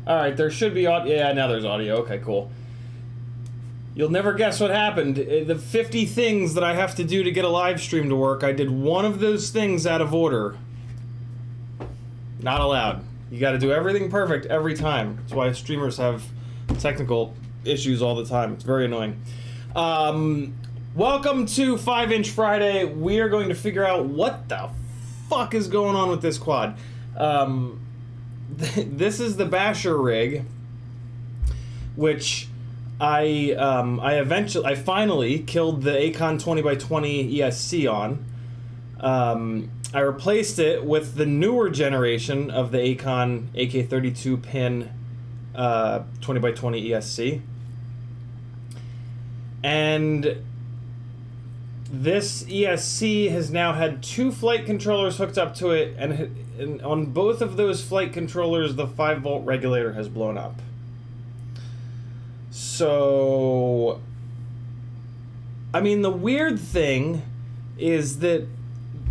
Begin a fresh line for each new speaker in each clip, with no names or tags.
Alright, there should be audio. Yeah, now there's audio. Okay, cool. You'll never guess what happened. The 50 things that I have to do to get a live stream to work, I did one of those things out of order. Not allowed. You gotta do everything perfect every time. That's why streamers have technical issues all the time. It's very annoying. Welcome to 5-Inch Friday. We are going to figure out what the fuck is going on with this quad. This is the Basher rig, which I finally killed the Acon 20x20 ESC on. I replaced it with the newer generation of the Acon AK32 pin 20x20 ESC. And this ESC has now had 2 flight controllers hooked up to it, and on both of those flight controllers, the 5-volt regulator has blown up. So, I mean, the weird thing is that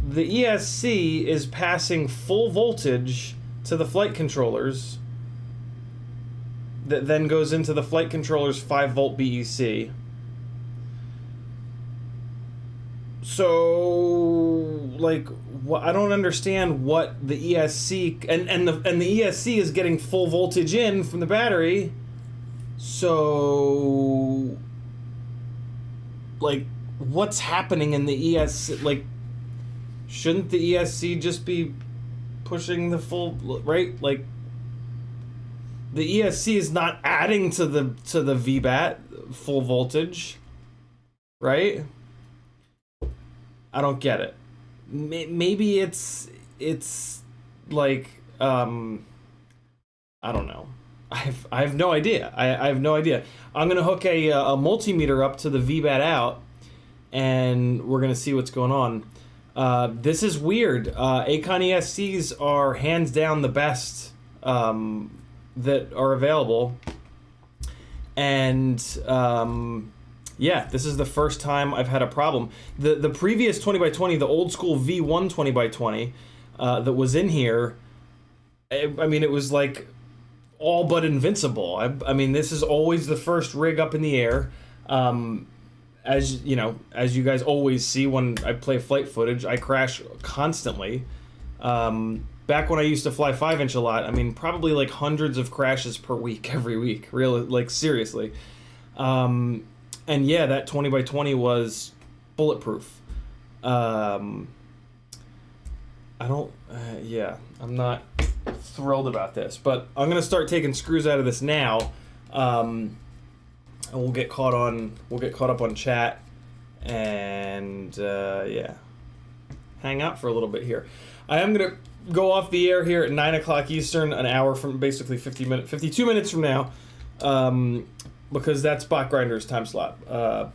the ESC is passing full voltage to the flight controllers that then goes into the flight controller's 5-volt BEC. So, like, I don't understand what the ESC and the ESC is getting full voltage in from the battery. So, like, what's happening in the ESC? Like, shouldn't the ESC just be pushing the full, right? Like, the ESC is not adding to the VBAT full voltage, right? I don't get it. Maybe it's like I don't know. I have no idea. I have no idea. I'm gonna hook a multimeter up to the VBAT out, and we're gonna see what's going on. This is weird. Acon ESCs are hands down the best that are available, and yeah, this is the first time I've had a problem. The previous 20x20, the old school V1 20x20 that was in here, I mean, it was like all but invincible. I mean, this is always the first rig up in the air. As you know, as you guys always see when I play flight footage, I crash constantly. Back when I used to fly 5-inch a lot, I mean, probably like hundreds of crashes per week, every week. Really, like, seriously. And yeah, that 20x20 was bulletproof. Yeah, I'm not thrilled about this, but I'm gonna start taking screws out of this now, and we'll get caught up on chat, and yeah, hang out for a little bit here. I am gonna go off the air here at 9 o'clock Eastern, an hour from basically 52 minutes from now. Because that's Bot Grinder's time slot.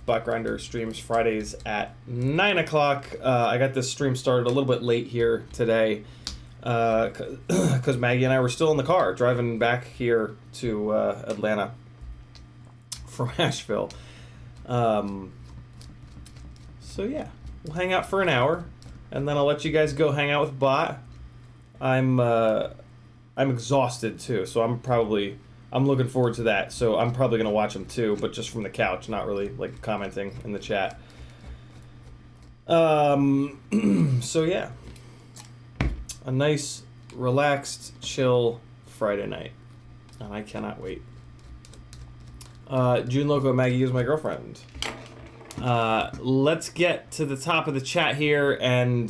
Bot Grinder streams Fridays at 9 o'clock. I got this stream started a little bit late here today because Maggie and I were still in the car driving back here to Atlanta from Asheville. So yeah, we'll hang out for an hour, and then I'll let you guys go hang out with Bot. I'm exhausted too, so I'm looking forward to that, so I'm probably going to watch them too, but just from the couch, not really, like, commenting in the chat. So yeah. A nice, relaxed, chill Friday night. And I cannot wait. June Loco, Maggie is my girlfriend. Let's get to the top of the chat here and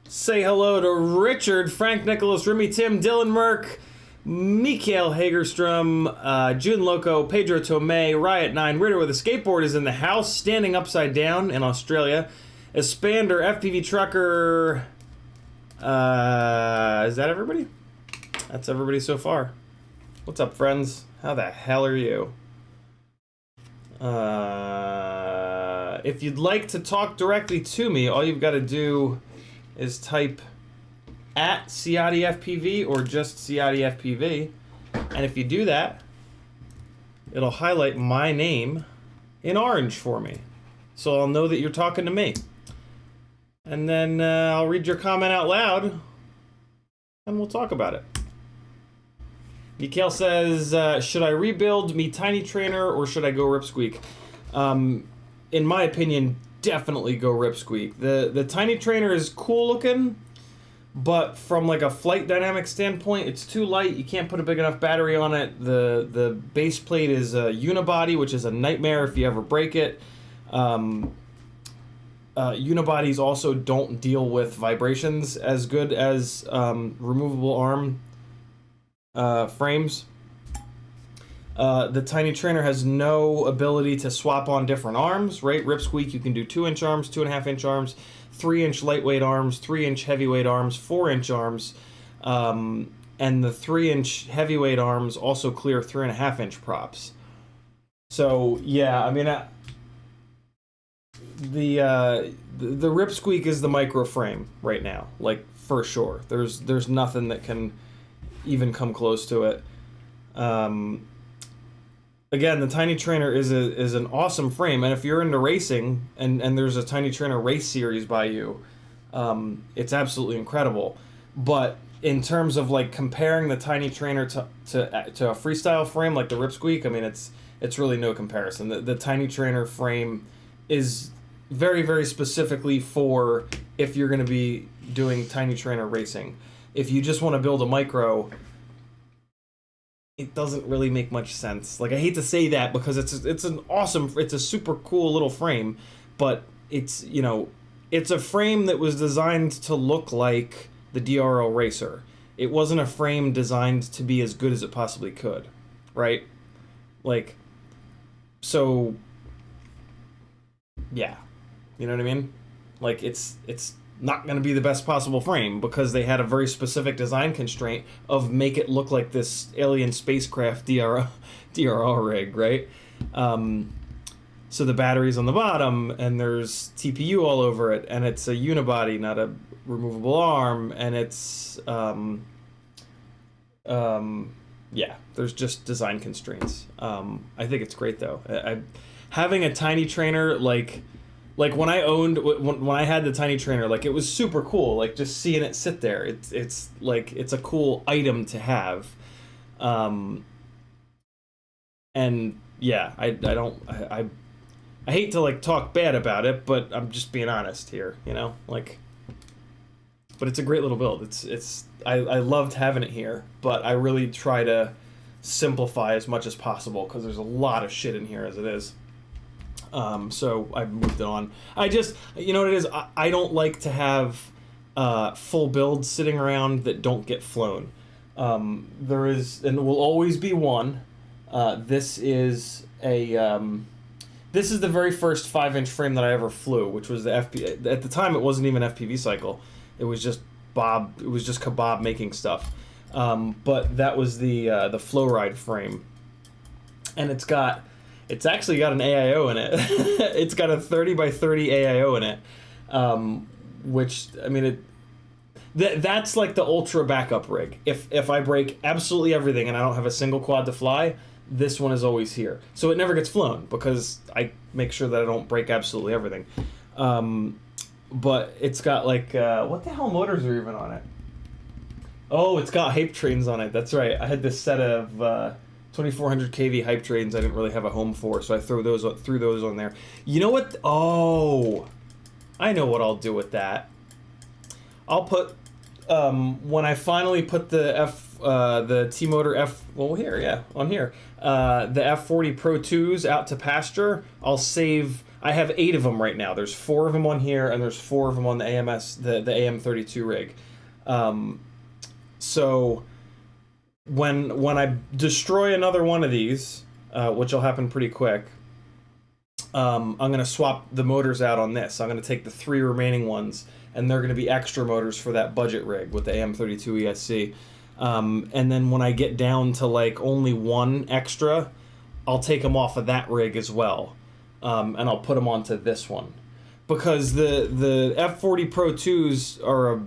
say hello to Richard, Frank, Nicholas, Remy, Tim, Dylan, Merck, Mikael Hagerstrom, June Loco, Pedro Tomei, Riot 9, Ritter with a skateboard is in the house, standing upside down in Australia. Espander, FPV Trucker. Is that everybody? That's everybody so far. What's up, friends? How the hell are you? If you'd like to talk directly to me, all you've got to do is type at CiottiFPV or just CiottiFPV, and if you do that, it'll highlight my name in orange for me, so I'll know that you're talking to me. And then I'll read your comment out loud, and we'll talk about it. Mikael says, should I rebuild me Tiny Trainer or should I go Ripsqueak? In my opinion, definitely go Ripsqueak. The Tiny Trainer is cool looking, but from like a flight dynamic standpoint, it's too light. You can't put a big enough battery on it. The base plate is a unibody, which is a nightmare if you ever break it. unibodies also don't deal with vibrations as good as removable arm frames. The Tiny Trainer has no ability to swap on different arms, right? Ripsqueak, you can do 2-inch arms, 2.5-inch arms, 3-inch lightweight arms, 3-inch heavyweight arms, 4-inch arms, and the 3-inch heavyweight arms also clear 3.5-inch props. So yeah, I mean, the Ripsqueak is the micro frame right now, like for sure. There's nothing that can even come close to it. Again, the Tiny Trainer is an awesome frame, and if you're into racing and there's a Tiny Trainer race series by you, it's absolutely incredible. But in terms of like comparing the Tiny Trainer to a freestyle frame like the Ripsqueak, I mean it's really no comparison. The Tiny Trainer frame is very, very specifically for if you're going to be doing Tiny Trainer racing. If you just want to build a micro, it doesn't really make much sense. Like, I hate to say that because it's a super cool little frame, but it's, you know, it's a frame that was designed to look like the DRL Racer. It wasn't a frame designed to be as good as it possibly could, right? Like, so, yeah, you know what I mean? Like, it's not going to be the best possible frame because they had a very specific design constraint of make it look like this alien spacecraft DRL rig, right? So the battery's on the bottom and there's TPU all over it, and it's a unibody, not a removable arm, and it's yeah, there's just design constraints. I think it's great though. Having a Tiny Trainer, like when I had the Tiny Trainer, like it was super cool. Like just seeing it sit there, it's like it's a cool item to have. And yeah, I hate to like talk bad about it, but I'm just being honest here, you know, like. But it's a great little build. I loved having it here, but I really try to simplify as much as possible because there's a lot of shit in here as it is. So I moved it on. I just, you know what it is? I don't like to have full builds sitting around that don't get flown. There is, and will always be one. This is the very first 5-inch frame that I ever flew, which was the FPV. At the time, it wasn't even FPV cycle. It was just Bob. It was just Kebab making stuff. But that was the flow ride frame, and it's actually got an AIO in it. It's got a 30 by 30 AIO in it, which, I mean, that's like the ultra backup rig. If I break absolutely everything and I don't have a single quad to fly, this one is always here. So it never gets flown because I make sure that I don't break absolutely everything. But it's got like, what the hell motors are even on it? Oh, it's got hype trains on it. That's right. I had this set of 2400 kV hype trains I didn't really have a home for, so I threw those on there. You know what? Oh, I know what I'll do with that. I'll put, when I finally put the T-Motor on here, the F40 Pro 2s out to pasture, I'll save. I have 8 of them right now. There's 4 of them on here, and there's 4 of them on the AMS, the AM32 rig. So when I destroy another one of these, which will happen pretty quick, I'm going to swap the motors out on this. I'm going to take the 3 remaining ones, and they're going to be extra motors for that budget rig with the AM32 ESC. And then when I get down to like only 1 extra, I'll take them off of that rig as well. And I'll put them onto this one, because the F40 Pro 2s are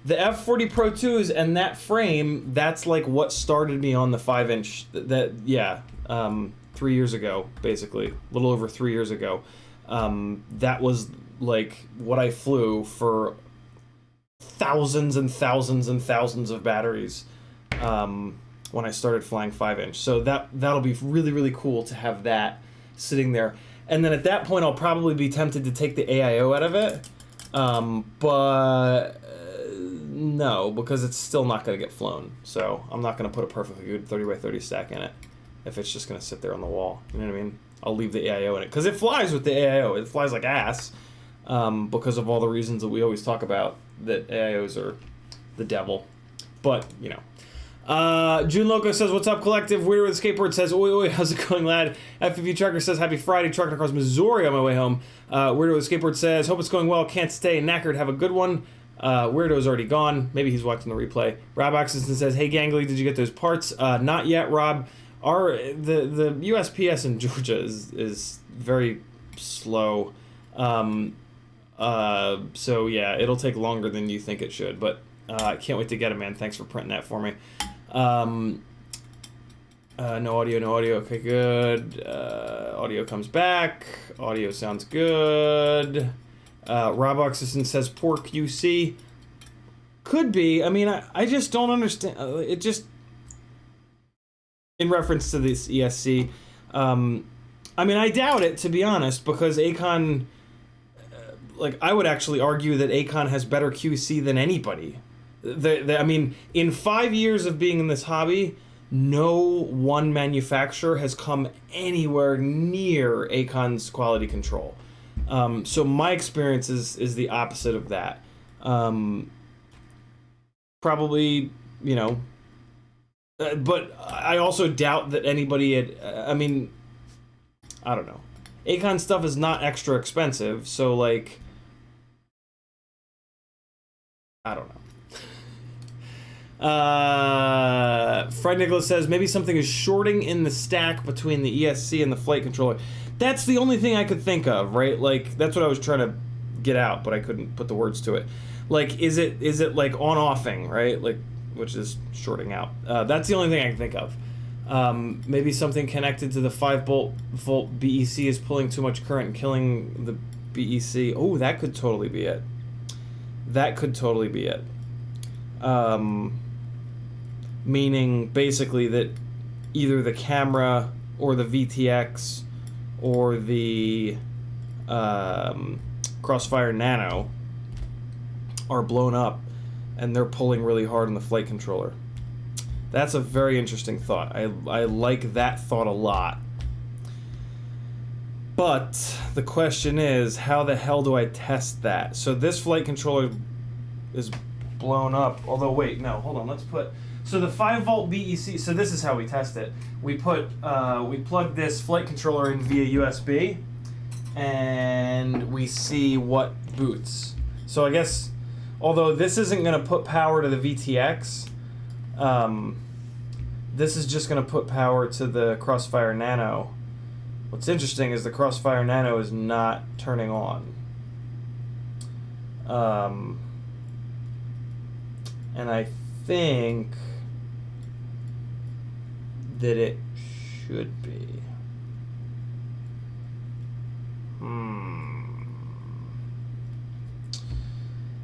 the F40 Pro 2s, and that frame, that's like what started me on the 5-inch. 3 years ago, basically, a little over 3 years ago. That was like what I flew for thousands and thousands and thousands of batteries when I started flying 5-inch. So that'll be really, really cool to have that sitting there. And then at that point, I'll probably be tempted to take the AIO out of it. But no, because it's still not going to get flown. So I'm not going to put a perfectly good 30 by 30 stack in it if it's just going to sit there on the wall. You know what I mean? I'll leave the AIO in it, because it flies with the AIO. It flies like ass. because of all the reasons that we always talk about, that AIOs are the devil. But, you know. June Loco says, what's up, collective? Weirdo with Skateboard says, oi, oi, how's it going, lad? FPV Trucker says, happy Friday, trucking across Missouri on my way home. Weirdo with Skateboard says, hope it's going well, can't stay, knackered, have a good one. Weirdo's already gone, maybe he's watching the replay. Rob Oxison says, hey, Gangly, did you get those parts? Not yet, Rob. The USPS in Georgia is very slow. So yeah, it'll take longer than you think it should, but I can't wait to get it, man. Thanks for printing that for me. No audio. Okay, good. Audio comes back. Audio sounds good. Rob Oxison says poor QC. Could be. I mean, I just don't understand. It just, in reference to this ESC, I mean, I doubt it, to be honest, because Acon, like, I would actually argue that Acon has better QC than anybody. I mean, in 5 years of being in this hobby, no one manufacturer has come anywhere near Acon's quality control. So my experience is the opposite of that. Probably, you know, but I also doubt that anybody had, I mean, I don't know. Acon stuff is not extra expensive, so, like, I don't know. Fred Nicholas says, maybe something is shorting in the stack between the ESC and the flight controller. That's the only thing I could think of, right? Like, that's what I was trying to get out, but I couldn't put the words to it. Like, is it like on-offing, right? Like, which is shorting out. That's the only thing I can think of. Maybe something connected to the 5-volt BEC is pulling too much current and killing the BEC. Oh, that could totally be it. That could totally be it. Meaning basically that either the camera or the VTX or the Crossfire Nano are blown up and they're pulling really hard on the flight controller. That's a very interesting thought. I like that thought a lot. But the question is, how the hell do I test that? So this flight controller is blown up. Although, wait, no, hold on. Let's put... So the 5-volt BEC, so this is how we test it. We plug this flight controller in via USB, and we see what boots. So I guess, although this isn't going to put power to the VTX, this is just going to put power to the Crossfire Nano. What's interesting is the Crossfire Nano is not turning on. And I think that it should be.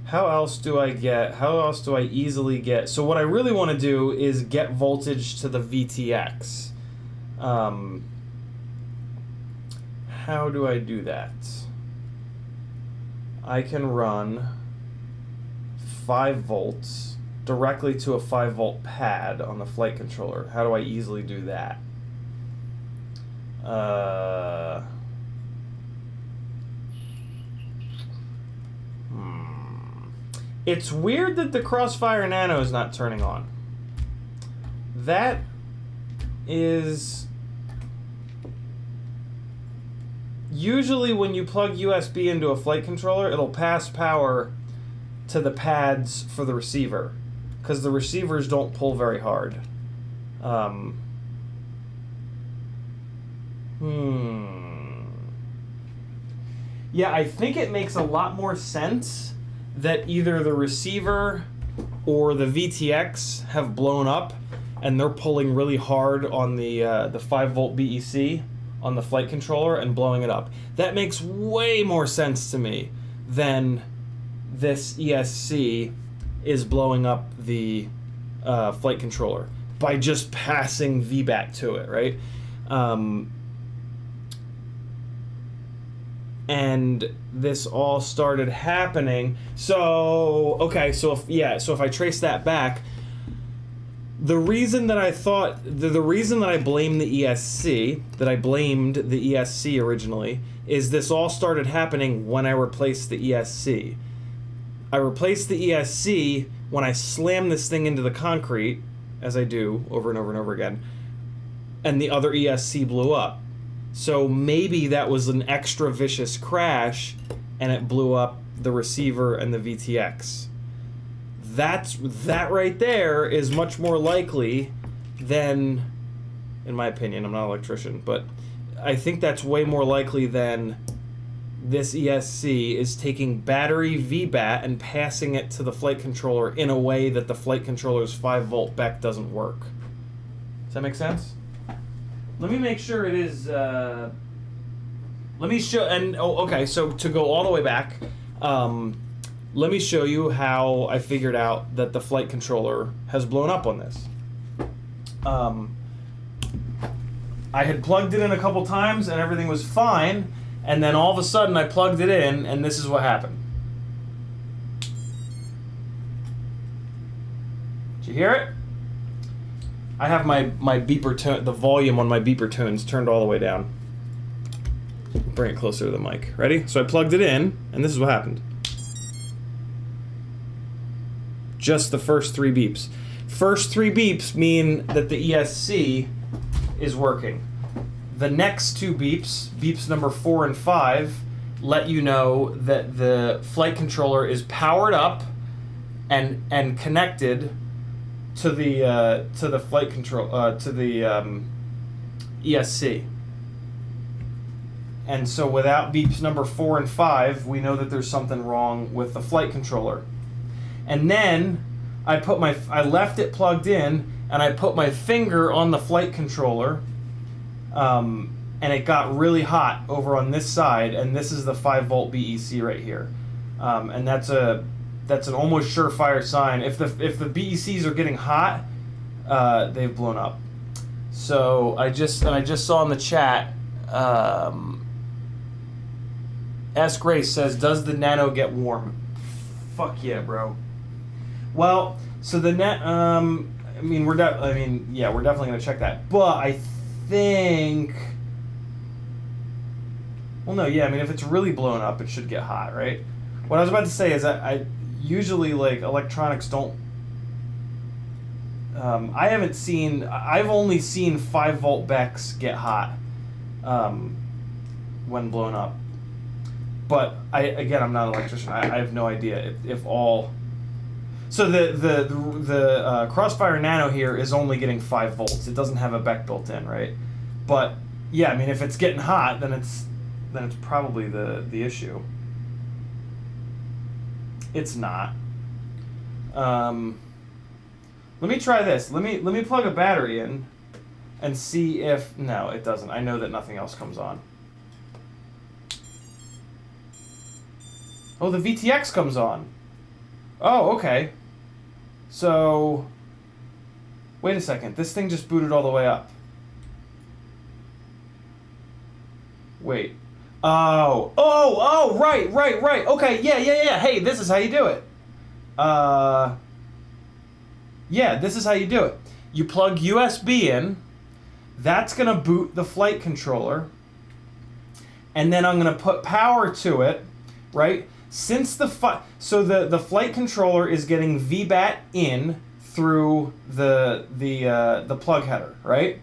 How else do I easily get... So what I really want to do is get voltage to the VTX. How do I do that? I can run 5 volts directly to a 5-volt pad on the flight controller. How do I easily do that? It's weird that the Crossfire Nano is not turning on. That is... Usually when you plug USB into a flight controller, it'll pass power to the pads for the receiver, because the receivers don't pull very hard. Yeah, I think it makes a lot more sense that either the receiver or the VTX have blown up and they're pulling really hard on the 5-volt BEC on the flight controller and blowing it up. That makes way more sense to me than this ESC is blowing up the flight controller by just passing VBAT to it, right? And this all started happening. So, okay, so if I trace that back, the reason that I thought, the reason that I blamed the ESC, originally, is this all started happening when I replaced the ESC. I replaced the ESC when I slammed this thing into the concrete, as I do over and over and over again, and the other ESC blew up. So maybe that was an extra vicious crash and it blew up the receiver and the VTX. That right there is much more likely than, in my opinion, I'm not an electrician, but I think that's way more likely than this ESC is taking battery VBAT and passing it to the flight controller in a way that the flight controller's 5-volt BEC doesn't work. Does that make sense? Let me make sure it is, let me show, and, okay, so to go all the way back, let me show you how I figured out that the flight controller has blown up on this. I had plugged it in a couple times and everything was fine, and then all of a sudden I plugged it in and this is what happened. Did you hear it? I have my beeper tone, the volume on my beeper tones turned all the way down. Bring it closer to the mic. Ready? So I plugged it in and this is what happened. Just the first 3 beeps. First 3 beeps mean that the ESC is working. The next 2 beeps, beeps number 4 and 5, let you know that the flight controller is powered up and connected to the flight control to the ESC. And so without beeps number 4 and 5, we know that there's something wrong with the flight controller. And then I left it plugged in and I put my finger on the flight controller, and it got really hot over on this side, and this is the 5-volt BEC right here, and that's an almost surefire sign. If the BECs are getting hot, they've blown up. So I just saw in the chat, S. Grace says, "Does the Nano get warm?" Fuck yeah, bro. Well, so the we're definitely gonna check that. But I think, well, no, yeah, I mean, if it's really blown up, it should get hot, right? What I was about to say is that I usually, like, electronics don't. I've only seen 5-volt BECs get hot when blown up. But I'm not an electrician. I have no idea if all. So the Crossfire Nano here is only getting 5 volts. It doesn't have a BEC built in, right? But yeah, I mean, if it's getting hot, then it's probably the issue. It's not. Let me try this. Let me plug a battery in and see if, no, it doesn't. I know that nothing else comes on. Oh, the VTX comes on. Oh, okay. So, wait a second. This thing just booted all the way up. Wait. Oh, right. Okay, yeah. Hey, this is how you do it. Yeah, this is how you do it. You plug USB in. That's going to boot the flight controller. And then I'm going to put power to it, right? Since the flight controller is getting VBAT in through the plug header, right?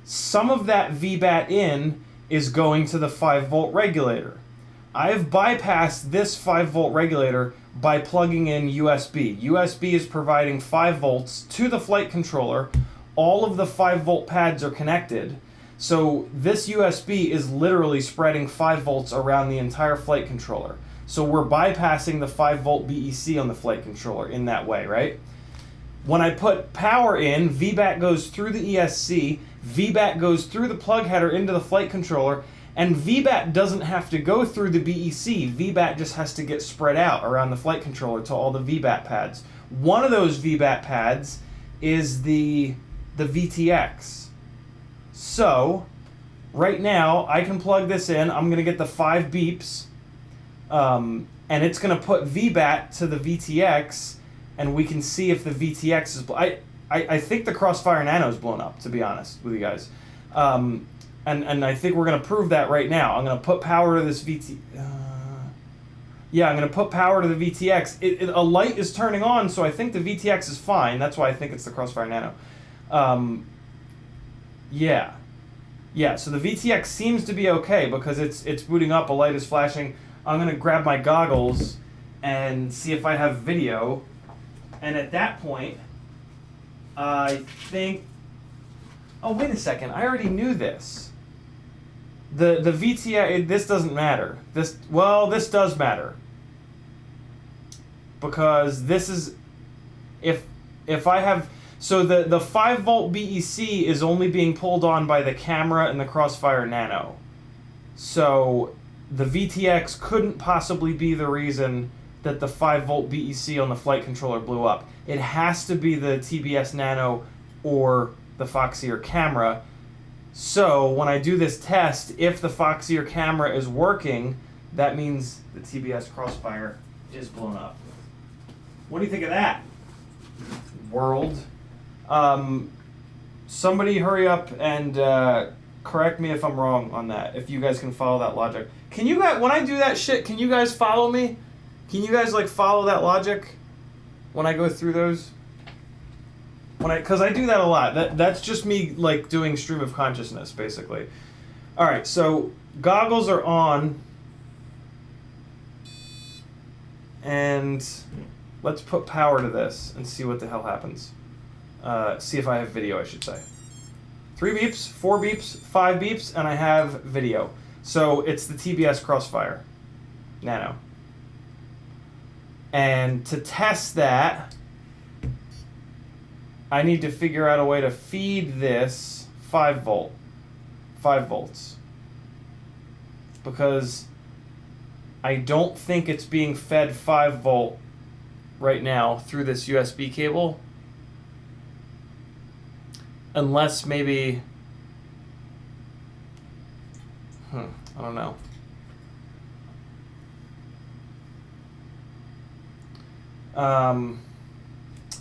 Some of that VBAT in is going to the 5-volt regulator. I've bypassed this 5-volt regulator by plugging in USB. USB is providing 5 volts to the flight controller. All of the 5-volt pads are connected. So this USB is literally spreading 5 volts around the entire flight controller. So we're bypassing the 5-volt BEC on the flight controller in that way, right? When I put power in, VBAT goes through the ESC, VBAT goes through the plug header into the flight controller, and VBAT doesn't have to go through the BEC. VBAT just has to get spread out around the flight controller to all the VBAT pads. One of those VBAT pads is the VTX. So, right now, I can plug this in. I'm going to get the 5 beeps. And it's going to put VBAT to the VTX, and we can see if the VTX is... I think the Crossfire Nano is blown up, to be honest with you guys. And I think we're going to prove that right now. I'm going to put power to this VT. Yeah, I'm going to put power to the VTX. A light is turning on, so I think the VTX is fine. That's why I think it's the Crossfire Nano. Yeah. Yeah, so the VTX seems to be okay because it's booting up, a light is flashing. I'm going to grab my goggles and see if I have video. And at that point, I think... Oh, wait a second. I already knew this. The VTX, this doesn't matter. This does matter. Because this is... If I have... So the 5 volt BEC is only being pulled on by the camera and the Crossfire Nano. So the VTX couldn't possibly be the reason that the 5 volt BEC on the flight controller blew up. It has to be the TBS Nano or the Foxier camera. So when I do this test, if the Foxier camera is working, that means the TBS Crossfire is blown up. What do you think of that, world? Somebody hurry up and correct me if I'm wrong on that, if you guys can follow that logic. Can you guys, when I do that shit, can you guys follow me? Can you guys like follow that logic when I go through those? Because I do that a lot. That's just me like doing stream of consciousness, basically. All right, so goggles are on. And let's put power to this and see what the hell happens. See if I have video, I should say. 3 beeps, 4 beeps, 5 beeps, and I have video. So it's the TBS Crossfire Nano. And to test that, I need to figure out a way to feed this 5 volts. Because I don't think it's being fed 5 volt right now through this USB cable. Unless maybe, I don't know.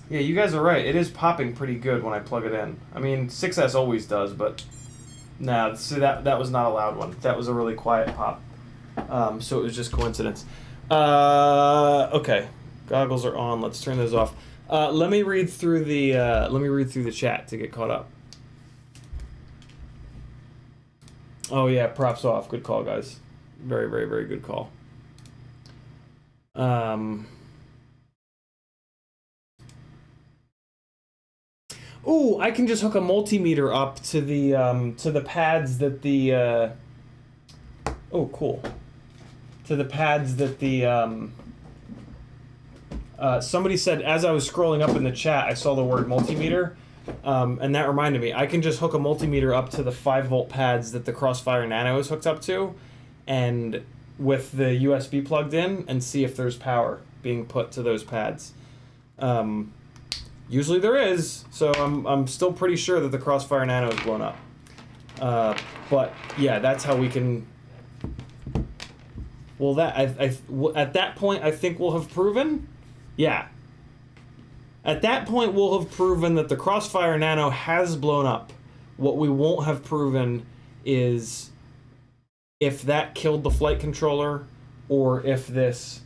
Yeah, you guys are right. It is popping pretty good when I plug it in. I mean, 6S always does, but nah, see that was not a loud one. That was a really quiet pop. So it was just coincidence. Okay, goggles are on. Let's turn those off. Let me read through the chat to get caught up. Oh yeah, props off. Good call, guys. Very, very, very good call. Ooh, I can just hook a multimeter up to the pads that the oh, cool. To the pads that the somebody said, as I was scrolling up in the chat, I saw the word multimeter, and that reminded me. I can just hook a multimeter up to the 5 volt pads that the Crossfire Nano is hooked up to, and with the USB plugged in, and see if there's power being put to those pads. Usually there is, so I'm still pretty sure that the Crossfire Nano is blown up. But yeah, that's how we can. Well, at that point, I think we'll have proven. Yeah. At that point, we'll have proven that the Crossfire Nano has blown up. What we won't have proven is if that killed the flight controller or if this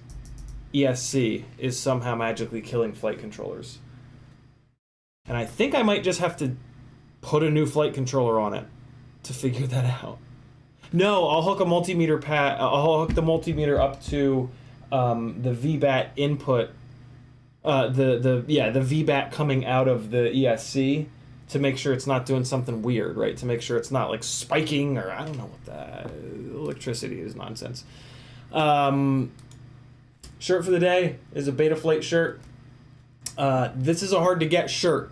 ESC is somehow magically killing flight controllers. And I think I might just have to put a new flight controller on it to figure that out. No, I'll hook a multimeter I'll hook the multimeter up to the VBAT input. The VBAT coming out of the ESC to make sure it's not doing something weird, right? To make sure it's not like spiking or I don't know what the electricity is nonsense. Shirt for the day is a Betaflight shirt. This is a hard to get shirt.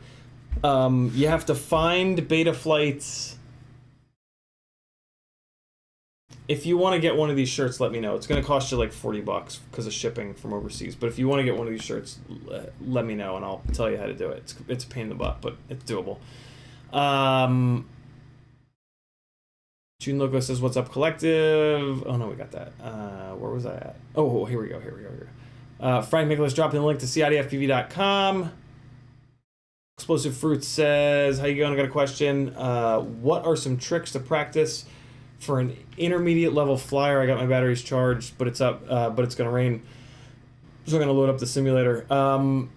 You have to find Betaflight's. If you want to get one of these shirts, let me know. It's going to cost you like $40 because of shipping from overseas. But if you want to get one of these shirts, let me know and I'll tell you how to do it. It's a pain in the butt, but it's doable. June Loco says, "What's up, collective?" Oh no, we got that. Where was I at? Oh, here we go. Frank Nicholas dropping the link to CiottiFPV.com. Explosive Fruit says, how you going? I got a question. What are some tricks to practice for an intermediate level flyer? I got my batteries charged, but it's up, but it's going to rain. So I'm going to load up the simulator. I'm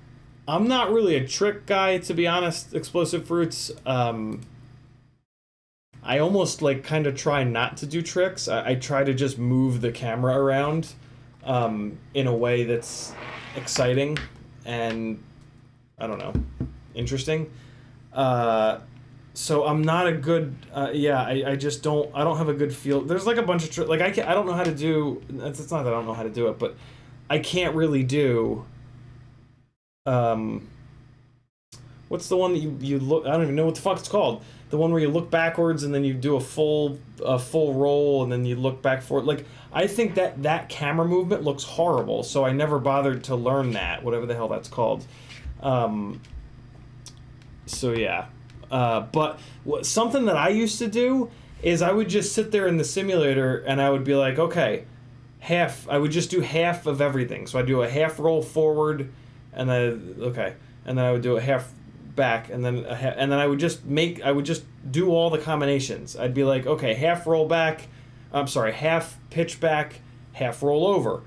not really a trick guy, to be honest, Explosive Fruits. I almost like kind of try not to do tricks. I try to just move the camera around in a way that's exciting and, I don't know, interesting. So I'm not a good, I just don't, I don't have a good feel. There's like a bunch of tricks, like I don't know how to do, it's not that I don't know how to do it, but I can't really do, what's the one that you look, I don't even know what the fuck it's called. The one where you look backwards and then you do a full roll and then you look back forward. Like, I think that camera movement looks horrible, so I never bothered to learn that, whatever the hell that's called. So yeah. But something that I used to do is I would just sit there in the simulator and I would be like, okay, I would just do half of everything. So I'd do a half roll forward and then, and then I would do a half back and then I would just do all the combinations. I'd be like, okay, half roll back, half pitch back, half roll over,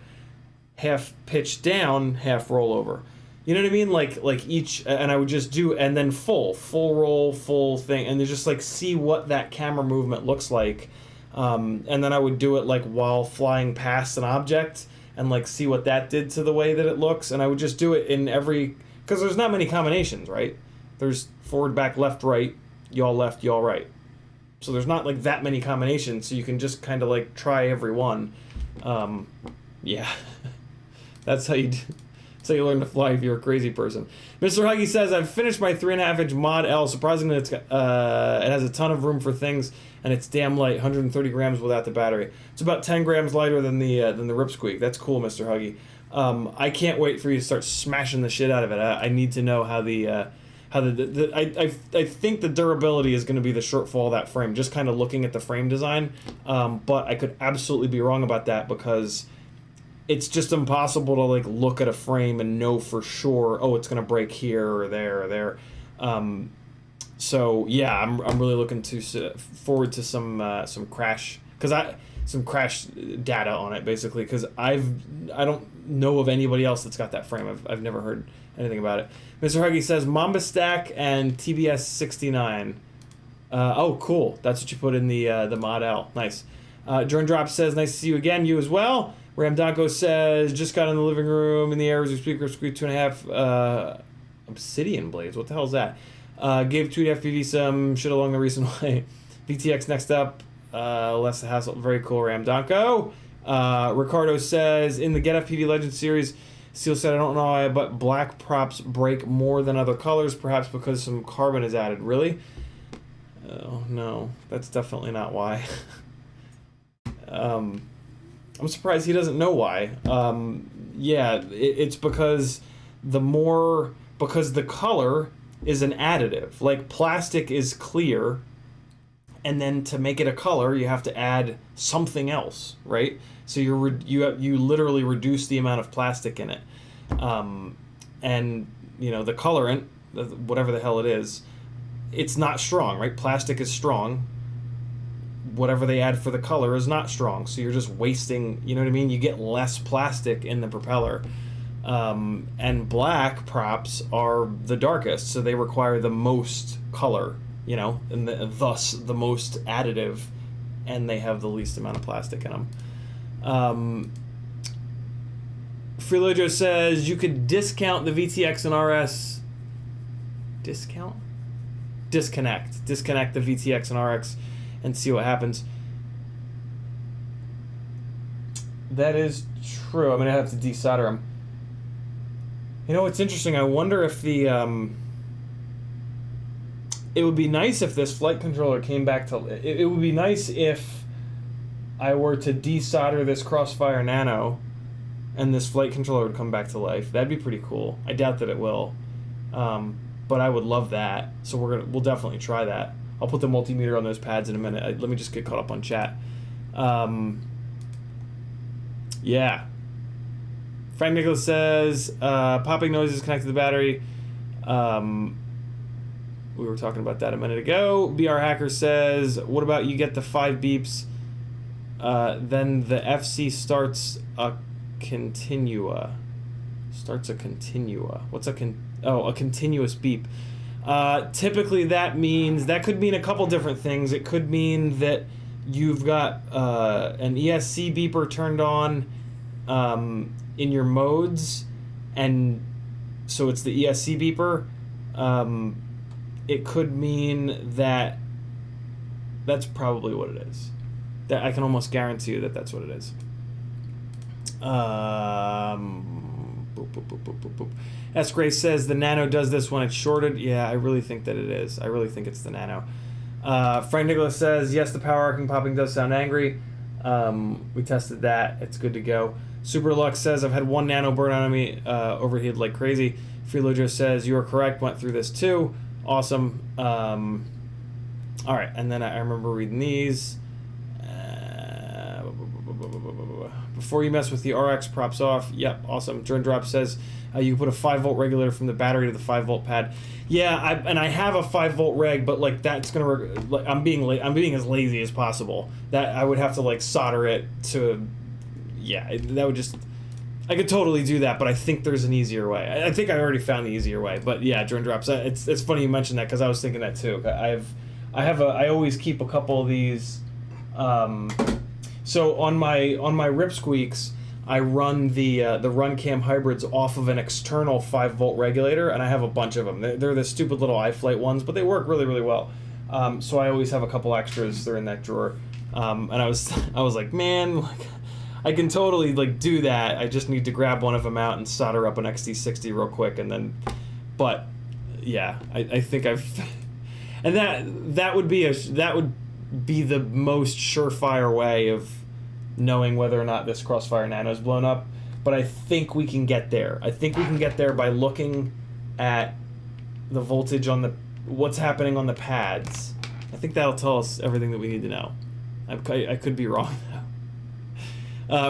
half pitch down, half roll over. You know what I mean? Like each, and I would just do, and then full roll, full thing, and just like see what that camera movement looks like. And then I would do it like while flying past an object and like see what that did to the way that it looks. And I would just do it in every, because there's not many combinations, right? There's forward, back, left, right, yaw left, yaw right. So there's not like that many combinations, so you can just kind of like try every one. Yeah, that's how you learn to fly if you're a crazy person. Mr. Huggy says, I've finished my 3.5-inch Mod L. Surprisingly, it has a ton of room for things, and it's damn light, 130 grams without the battery. It's about 10 grams lighter than the Ripsqueak. That's cool, Mr. Huggy. I can't wait for you to start smashing the shit out of it. I need to know how I think the durability is going to be the shortfall of that frame, just kind of looking at the frame design. But I could absolutely be wrong about that because it's just impossible to like look at a frame and know for sure, oh, it's going to break here or there or there. So yeah, I'm really looking forward to some crash data on it, basically, because I don't know of anybody else that's got that frame. I've never heard anything about it. Mr. Huggy says Mamba Stack and TBS 69. Oh, cool. That's what you put in the Mod L. Nice. Jordan Drop says, nice to see you again. You as well. Ram Donko says, just got in the living room in the air as we speak. Squeak 2.5 obsidian blades. What the hell is that? Gave CiottiFPV some shit along the recent way. VTX next up. Less the hassle. Very cool, Ram Donko. Ricardo says, in the Get FPV Legends series, Seal said, I don't know why, but black props break more than other colors, perhaps because some carbon is added. Really? Oh, no. That's definitely not why. I'm surprised he doesn't know why. Yeah, it's because because the color is an additive. Like, plastic is clear, and then to make it a color, you have to add something else, right? So you literally reduce the amount of plastic in it, and you know the colorant, whatever the hell it is, it's not strong, right? Plastic is strong. Whatever they add for the color is not strong, so you're just wasting. You know what I mean? You get less plastic in the propeller, and black props are the darkest, so they require the most color. You know, and thus the most additive, and they have the least amount of plastic in them. Freelojo says you could discount the VTX and RS. Disconnect the VTX and RX and see what happens. That is true. I'm gonna have to desolder them. You know what's interesting? I wonder if the it would be nice if this flight controller came back to... It would be nice if I were to desolder this Crossfire Nano and this flight controller would come back to life. That'd be pretty cool. I doubt that it will. But I would love that. So we'll definitely try that. I'll put the multimeter on those pads in a minute. Let me just get caught up on chat. Yeah. Frank Nicholas says, popping noises connected to the battery. We were talking about that a minute ago. BR Hacker says, what about you get the 5 beeps, then the FC starts a continua. Starts a continua. What's a a continuous beep. Typically that could mean a couple different things. It could mean that you've got an ESC beeper turned on in your modes, and so it's the ESC beeper. It could mean that that's probably what it is. That I can almost guarantee you that that's what it is. Boop, boop, boop, boop, boop, boop. S. Grace says the Nano does this when it's shorted. Yeah, I really think that it is. I really think it's the Nano. Frank Nicholas says, yes, the power arcing popping does sound angry. We tested that. It's good to go. Super Lux says, I've had one Nano burn on me, overheated like crazy. Freelojo says, you are correct, went through this too. Awesome. All right, and then I remember reading these. Before you mess with the RX props off. Yep, awesome. Jordan Drop says you can put a 5-volt regulator from the battery to the 5-volt pad. Yeah, I have a 5-volt reg, but like that's gonna I'm being as lazy as possible. That I would have to like solder it to. Yeah, that would just. I could totally do that, but I think there's an easier way. I think I already found the easier way. But yeah, Jordan Drops. It's funny you mentioned that because I was thinking that too. I always keep a couple of these. So on my Rip Squeaks, I run the Runcam hybrids off of an external 5-volt regulator, and I have a bunch of them. They're the stupid little iFlight ones, but they work really, really well. So I always have a couple extras. They're in that drawer. And I was like, man, like, I can totally like do that. I just need to grab one of them out and solder up an XT60 real quick, and then. But yeah, I think I've. And that would be the most surefire way of knowing whether or not this Crossfire Nano's blown up. But I think we can get there. I think we can get there by looking at the voltage on what's happening on the pads. I think that'll tell us everything that we need to know. I could be wrong though.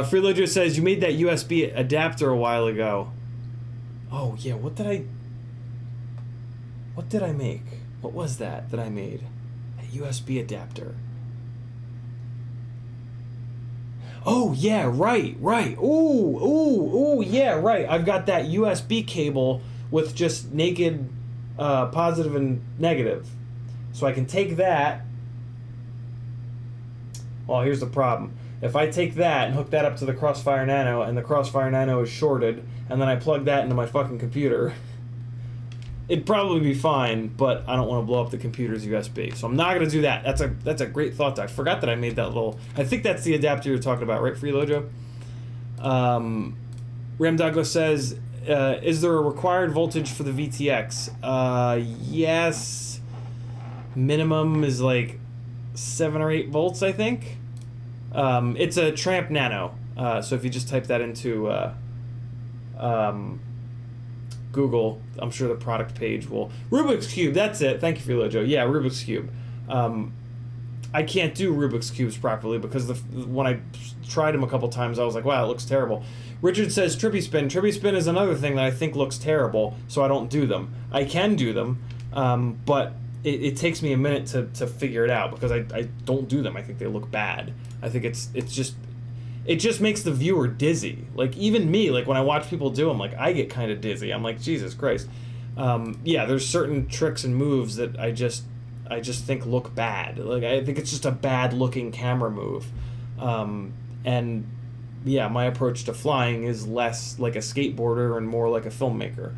Freelojo says, you made that USB adapter a while ago. Oh yeah, what did I make? What was that I made? USB adapter. Oh yeah, right. Ooh, yeah, right. I've got that USB cable with just naked positive and negative. So I can take that. Well, here's the problem. If I take that and hook that up to the Crossfire Nano, and the Crossfire Nano is shorted, and then I plug that into my fucking computer, it'd probably be fine, but I don't want to blow up the computer's USB. So I'm not going to do that. That's a great thought. I forgot that I made that little... I think that's the adapter you're talking about, right, Freelojo? Ram Douglas says, is there a required voltage for the VTX? Yes. Minimum is like 7 or 8 volts, I think. It's a Tramp Nano. So if you just type that into... Google, I'm sure the product page will... Rubik's Cube, that's it. Thank you, Freelojo. Yeah, Rubik's Cube. I can't do Rubik's Cubes properly because when I tried them a couple times, I was like, wow, it looks terrible. Richard says Trippy Spin. Trippy Spin is another thing that I think looks terrible, so I don't do them. I can do them, but it takes me a minute to figure it out because I don't do them. I think they look bad. I think it just makes the viewer dizzy. Like, even me, like, when I watch people do them, like, I get kind of dizzy. I'm like, Jesus Christ. Yeah, there's certain tricks and moves that I just think look bad. Like, I think it's just a bad-looking camera move. And, yeah, my approach to flying is less like a skateboarder and more like a filmmaker.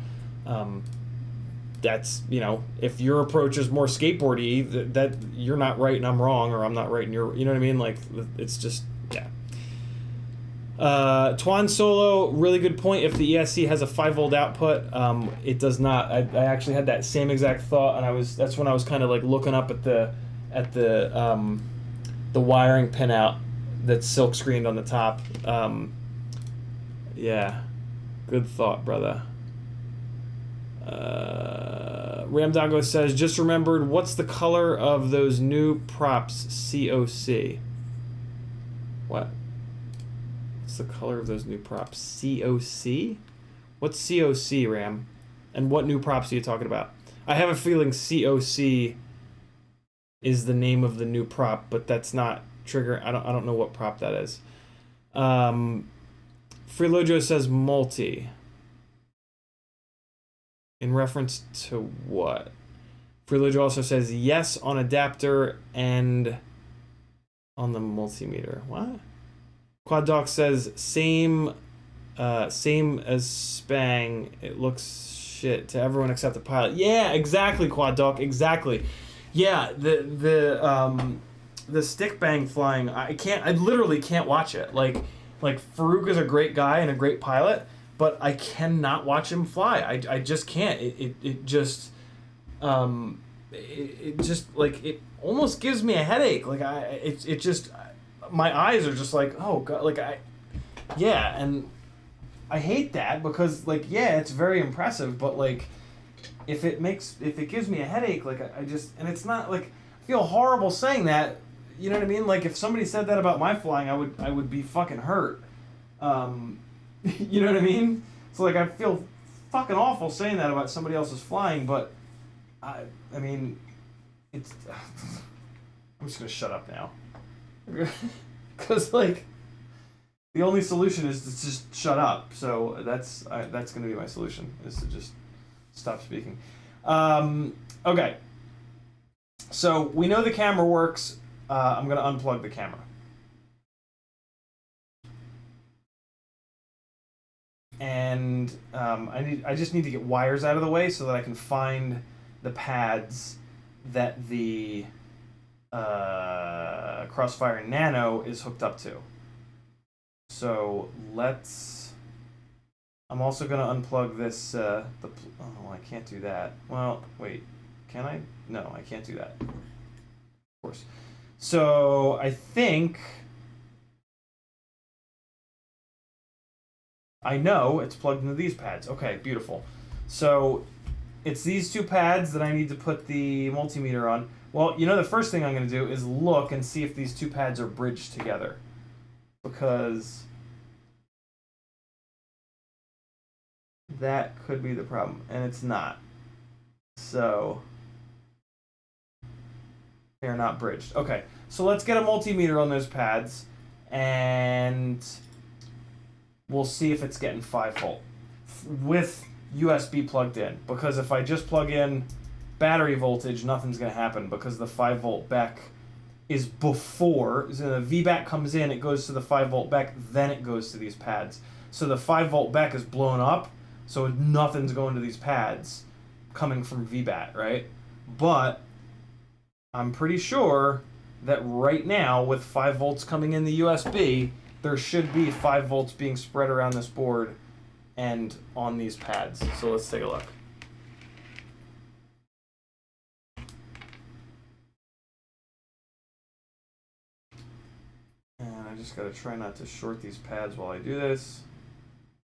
That's, you know, if your approach is more skateboardy, that you're not right and I'm wrong, or I'm not right and you're... You know what I mean? Like, it's just... Yeah. Twan Solo, really good point. If the ESC has a 5-volt output, it does not. I actually had that same exact thought, and that's when I was kind of like looking up at the wiring pinout that's silk screened on the top. Yeah, good thought, brother. Ramdago says, just remembered, what's the color of those new props? COC. What? The color of those new props? COC? What's COC, Ram? And what new props are you talking about? I have a feeling COC is the name of the new prop, but that's not trigger. I don't know what prop that is. Freelojo says multi. In reference to what? Freelojo also says yes on adapter and on the multimeter. What? Quad Doc says same as Spang. It looks shit to everyone except the pilot. Yeah, exactly, Quad Doc. Exactly. Yeah, the stick bang flying. I literally can't watch it. Like Farouk is a great guy and a great pilot, but I cannot watch him fly. I just can't. It just like it almost gives me a headache. Like it just my eyes are just like, oh god, like yeah, and I hate that because like yeah, it's very impressive, but like if it gives me a headache, like I just, and it's not like I feel horrible saying that. You know what I mean? Like if somebody said that about my flying, I would be fucking hurt. You know what I mean? So like I feel fucking awful saying that about somebody else's flying, but I mean, it's. I'm just gonna shut up now, because like the only solution is to just shut up. So that's gonna be my solution, is to just stop speaking. Okay. So we know the camera works. I'm gonna unplug the camera. And I just need to get wires out of the way so that I can find the pads that the Crossfire Nano is hooked up to. So let's. I'm also gonna unplug this. Oh, I can't do that. Well, wait, can I? No, I can't do that. Of course. So I think. I know it's plugged into these pads. Okay, beautiful. So it's these two pads that I need to put the multimeter on. Well, you know, the first thing I'm going to do is look and see if these two pads are bridged together. Because that could be the problem, and it's not. So they're not bridged. Okay, so let's get a multimeter on those pads, and we'll see if it's getting 5 volt with USB plugged in. Because if I just plug in battery voltage, nothing's going to happen, because the 5 volt back is before. So the VBAC comes in, it goes to the 5 volt back, then it goes to these pads. So the 5 volt back is blown up, so nothing's going to these pads coming from VBAT, right? But I'm pretty sure that right now, with 5 volts coming in the USB, there should be 5 volts being spread around this board and on these pads. So let's take a look. And I just gotta try not to short these pads while I do this.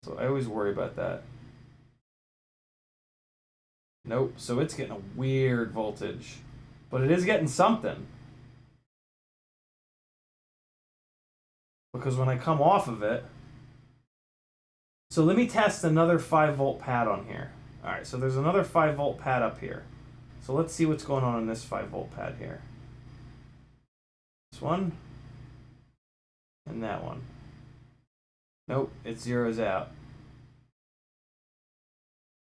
So I always worry about that. Nope, so it's getting a weird voltage. But it is getting something. Because when I come off of it... So let me test another 5 volt pad on here. Alright, so there's another 5 volt pad up here. So let's see what's going on this 5 volt pad here. This one. And that one. Nope, it zeroes out.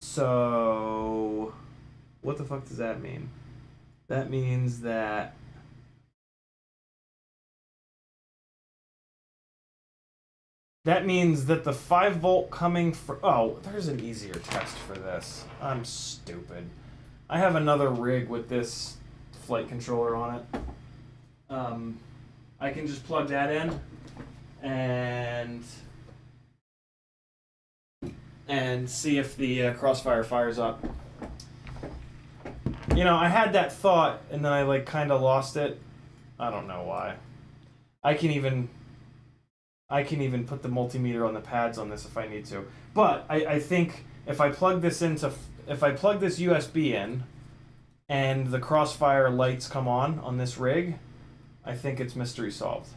So... what the fuck does that mean? That means that... that means that the 5 volt coming from... oh, there's an easier test for this. I'm stupid. I have another rig with this flight controller on it. I can just plug that in and see if the Crossfire fires up. You know, I had that thought and then I like kind of lost it. I don't know why. I can even put the multimeter on the pads on this if I need to. But I think if I plug this USB in and the Crossfire lights come on this rig, I think it's mystery solved.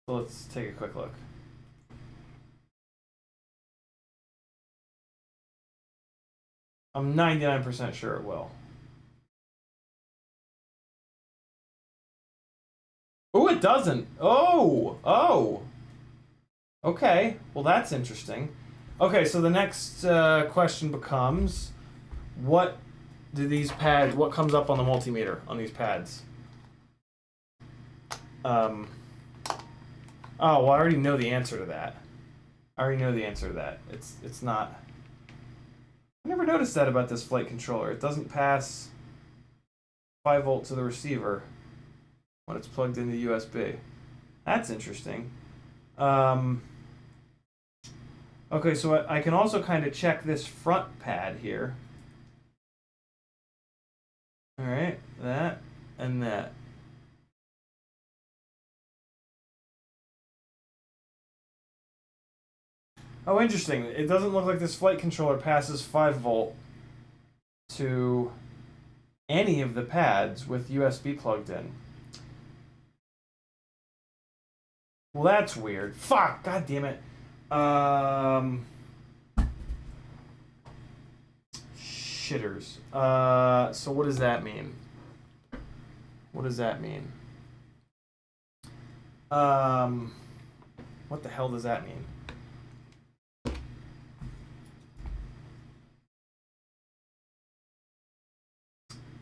So let's take a quick look. I'm 99% sure it will. Oh, it doesn't. Oh. Okay, well that's interesting. Okay, so the next question becomes, what do these pads, what comes up on the multimeter on these pads? Oh, well I already know the answer to that. It's not. I never noticed that about this flight controller. It doesn't pass 5 volt to the receiver when it's plugged into USB. That's interesting. Okay, so I can also kind of check this front pad here. All right, that and that. Oh, interesting. It doesn't look like this flight controller passes 5 volt to any of the pads with USB plugged in. Well, that's weird. Fuck! God damn it. Shitters. So what does that mean? What does that mean? What the hell does that mean?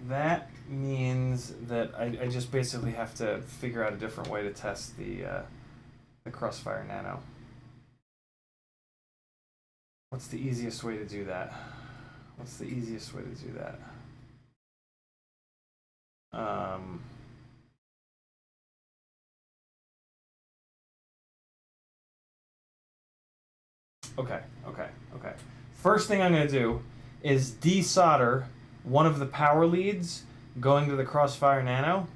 That means that I just basically have to figure out a different way to test the Crossfire Nano. What's the easiest way to do that? Okay. First thing I'm going to do is desolder one of the power leads going to the Crossfire Nano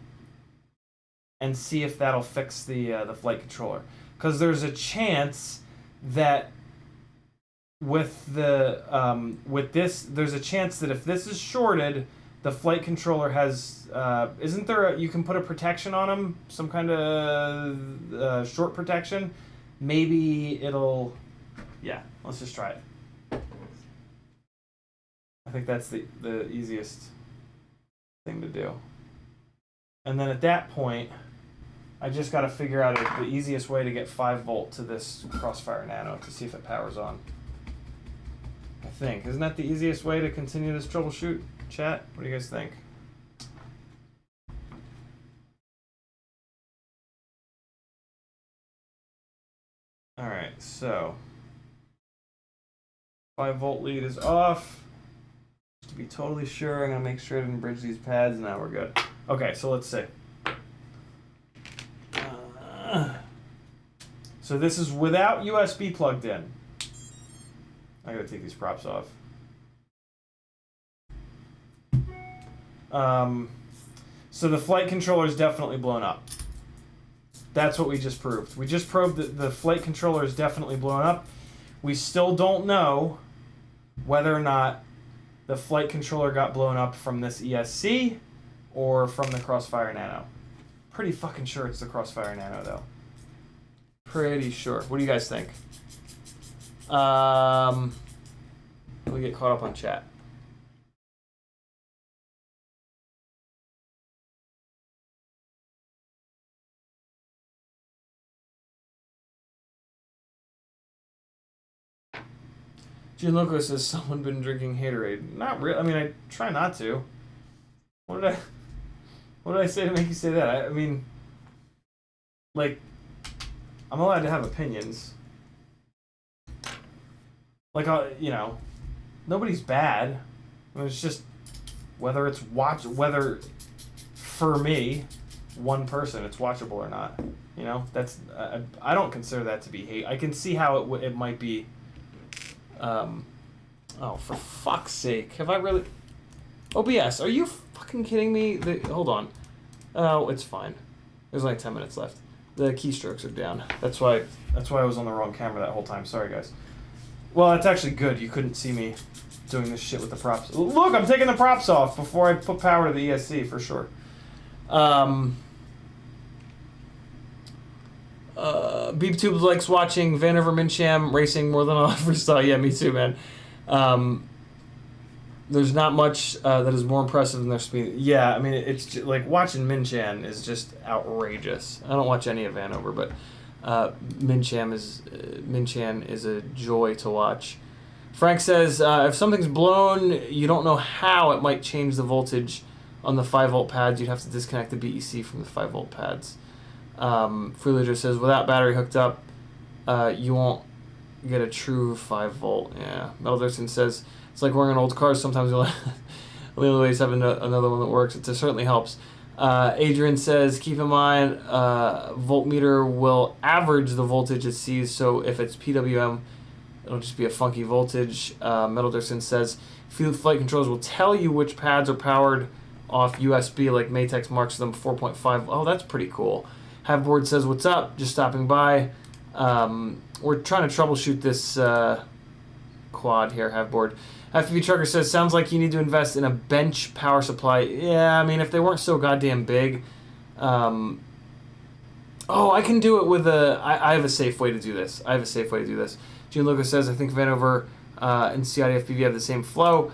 and see if that'll fix the flight controller. Because there's a chance that with there's a chance that if this is shorted, the flight controller has isn't there you can put a protection on them, some kind of short protection. Maybe it'll, yeah. Let's just try it. I think that's the easiest thing to do. And then at that point, I just got to figure out the easiest way to get 5 volt to this Crossfire Nano to see if it powers on. I think. Isn't that the easiest way to continue this troubleshoot, chat? What do you guys think? Alright, so 5 volt lead is off. Just to be totally sure, I'm going to make sure I didn't bridge these pads. Now we're good. Okay, so let's see. So this is without USB plugged in. I gotta take these props off. So the flight controller is definitely blown up. That's what we just proved. We just proved that the flight controller is definitely blown up. We still don't know whether or not the flight controller got blown up from this ESC or from the Crossfire Nano. Pretty fucking sure it's the Crossfire Nano, though. Pretty sure. What do you guys think? We get caught up on chat. Gianluca says someone been drinking Haterade. Not really. I mean, I try not to. What did I say to make you say that? I mean, like, I'm allowed to have opinions. Like, you know, nobody's bad. I mean, it's just whether for me, one person, it's watchable or not. You know, that's I don't consider that to be hate. I can see how it might be. Oh, for fuck's sake! Have I really? OBS, are you fucking kidding me? Hold on. Oh, it's fine. There's only 10 minutes left. The keystrokes are down. That's why I was on the wrong camera that whole time. Sorry, guys. Well, that's actually good. You couldn't see me doing this shit with the props. Look, I'm taking the props off before I put power to the ESC for sure. BeepTube likes watching Vanover Mincham racing more than I'll ever saw. Yeah, me too, man. There's not much that is more impressive than their speed. Yeah, I mean, it's just, like watching Minchan is just outrageous. I don't watch any of Vanover, but Minchan is a joy to watch. Frank says, if something's blown, you don't know how it might change the voltage on the 5-volt pads. You'd have to disconnect the BEC from the 5-volt pads. Freelager says, without battery hooked up, you won't get a true 5-volt. Yeah. Metal Dirksen says, it's like working on old cars. Sometimes the only way is having another one that works. It certainly helps. Adrian says, keep in mind, voltmeter will average the voltage it sees, so if it's PWM, it'll just be a funky voltage. Metal Dirksen says, field flight controllers will tell you which pads are powered off USB, like Matex marks them 4.5. Oh, that's pretty cool. Haveboard says, what's up? Just stopping by. We're trying to troubleshoot this quad here, Haveboard. FPV Trucker says, sounds like you need to invest in a bench power supply. Yeah, I mean, if they weren't so goddamn big. Oh, I can do it with I have a safe way to do this. Gene Lucas says, I think Vanover and CiottiFPV have the same flow.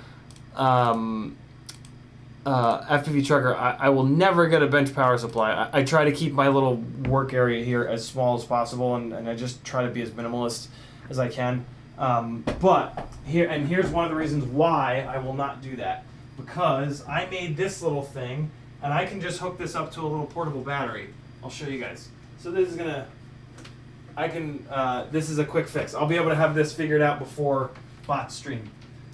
FPV Trucker, I will never get a bench power supply. I try to keep my little work area here as small as possible, and I just try to be as minimalist as I can. But here's one of the reasons why I will not do that. Because I made this little thing, and I can just hook this up to a little portable battery. I'll show you guys. So this is this is a quick fix. I'll be able to have this figured out before bot stream.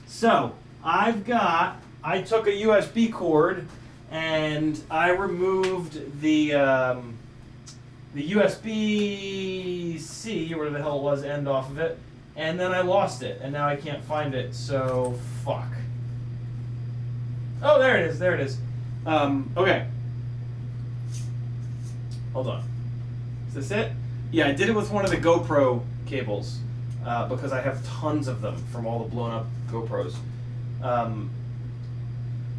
So I took a USB cord and I removed the USB-C, or whatever the hell it was, end off of it. And then I lost it, and now I can't find it, so fuck. Oh, there it is, okay. Hold on. Is this it? Yeah, I did it with one of the GoPro cables, because I have tons of them from all the blown up GoPros.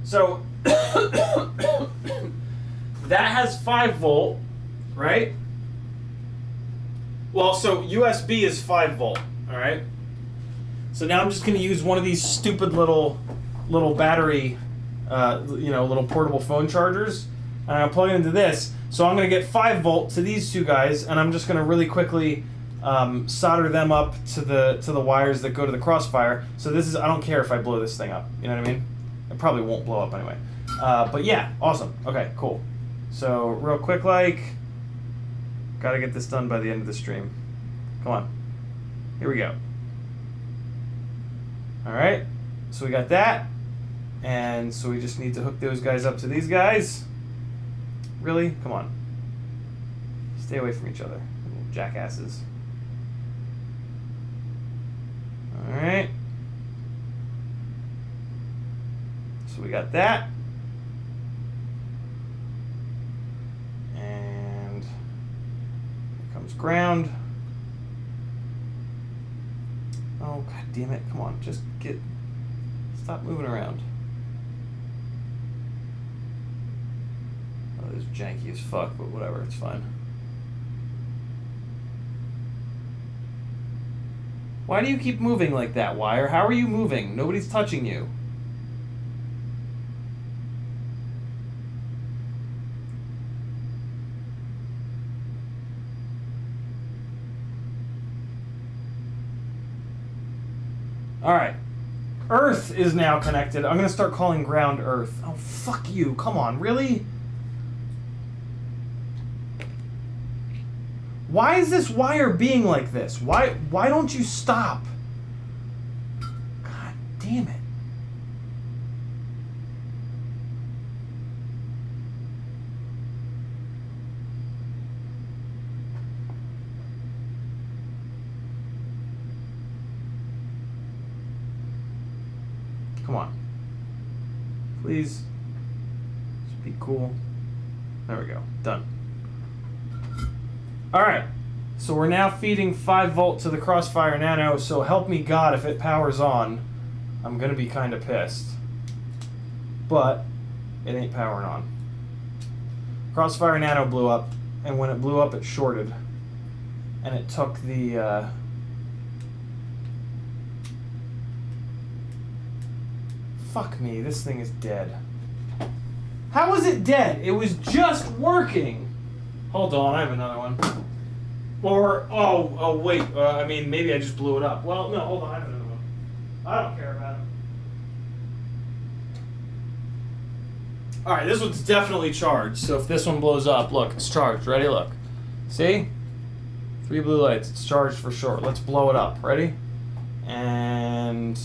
So, that has 5-volt, right? Well, so USB is 5-volt. All right. So now I'm just going to use one of these stupid little battery, little portable phone chargers, and I'm plugging into this. So I'm going to get 5-volt to these two guys, and I'm just going to really quickly solder them up to the wires that go to the crossfire. So this is, I don't care if I blow this thing up. You know what I mean? It probably won't blow up anyway. But yeah, awesome. Okay, cool. So real quick, got to get this done by the end of the stream. Come on. Here we go. All right, so we got that, and so we just need to hook those guys up to these guys. Really? Come on. Stay away from each other, little jackasses. All right. So we got that. And here comes ground. Oh, god damn it. Come on, just stop moving around. Oh, this is janky as fuck, but whatever, it's fine. Why do you keep moving like that, wire? How are you moving? Nobody's touching you. Alright. Earth is now connected. I'm going to start calling ground Earth. Oh, fuck you. Come on, really? Why is this wire being like this? Why don't you stop? God damn it. Come on. Please. Just be cool. There we go. Done. Alright. So we're now feeding 5-volt to the Crossfire Nano, so help me God if it powers on. I'm going to be kind of pissed. But it ain't powering on. Crossfire Nano blew up, and when it blew up it shorted. And it took the... fuck me, this thing is dead. How is it dead? It was just working. Hold on, I have another one. Or, oh wait, I mean, maybe I just blew it up. Well, no, hold on, I have another one. I don't care about it. Alright, this one's definitely charged, so if this one blows up, look, it's charged. Ready? Look. See? 3 blue lights. It's charged for sure. Let's blow it up. Ready? And...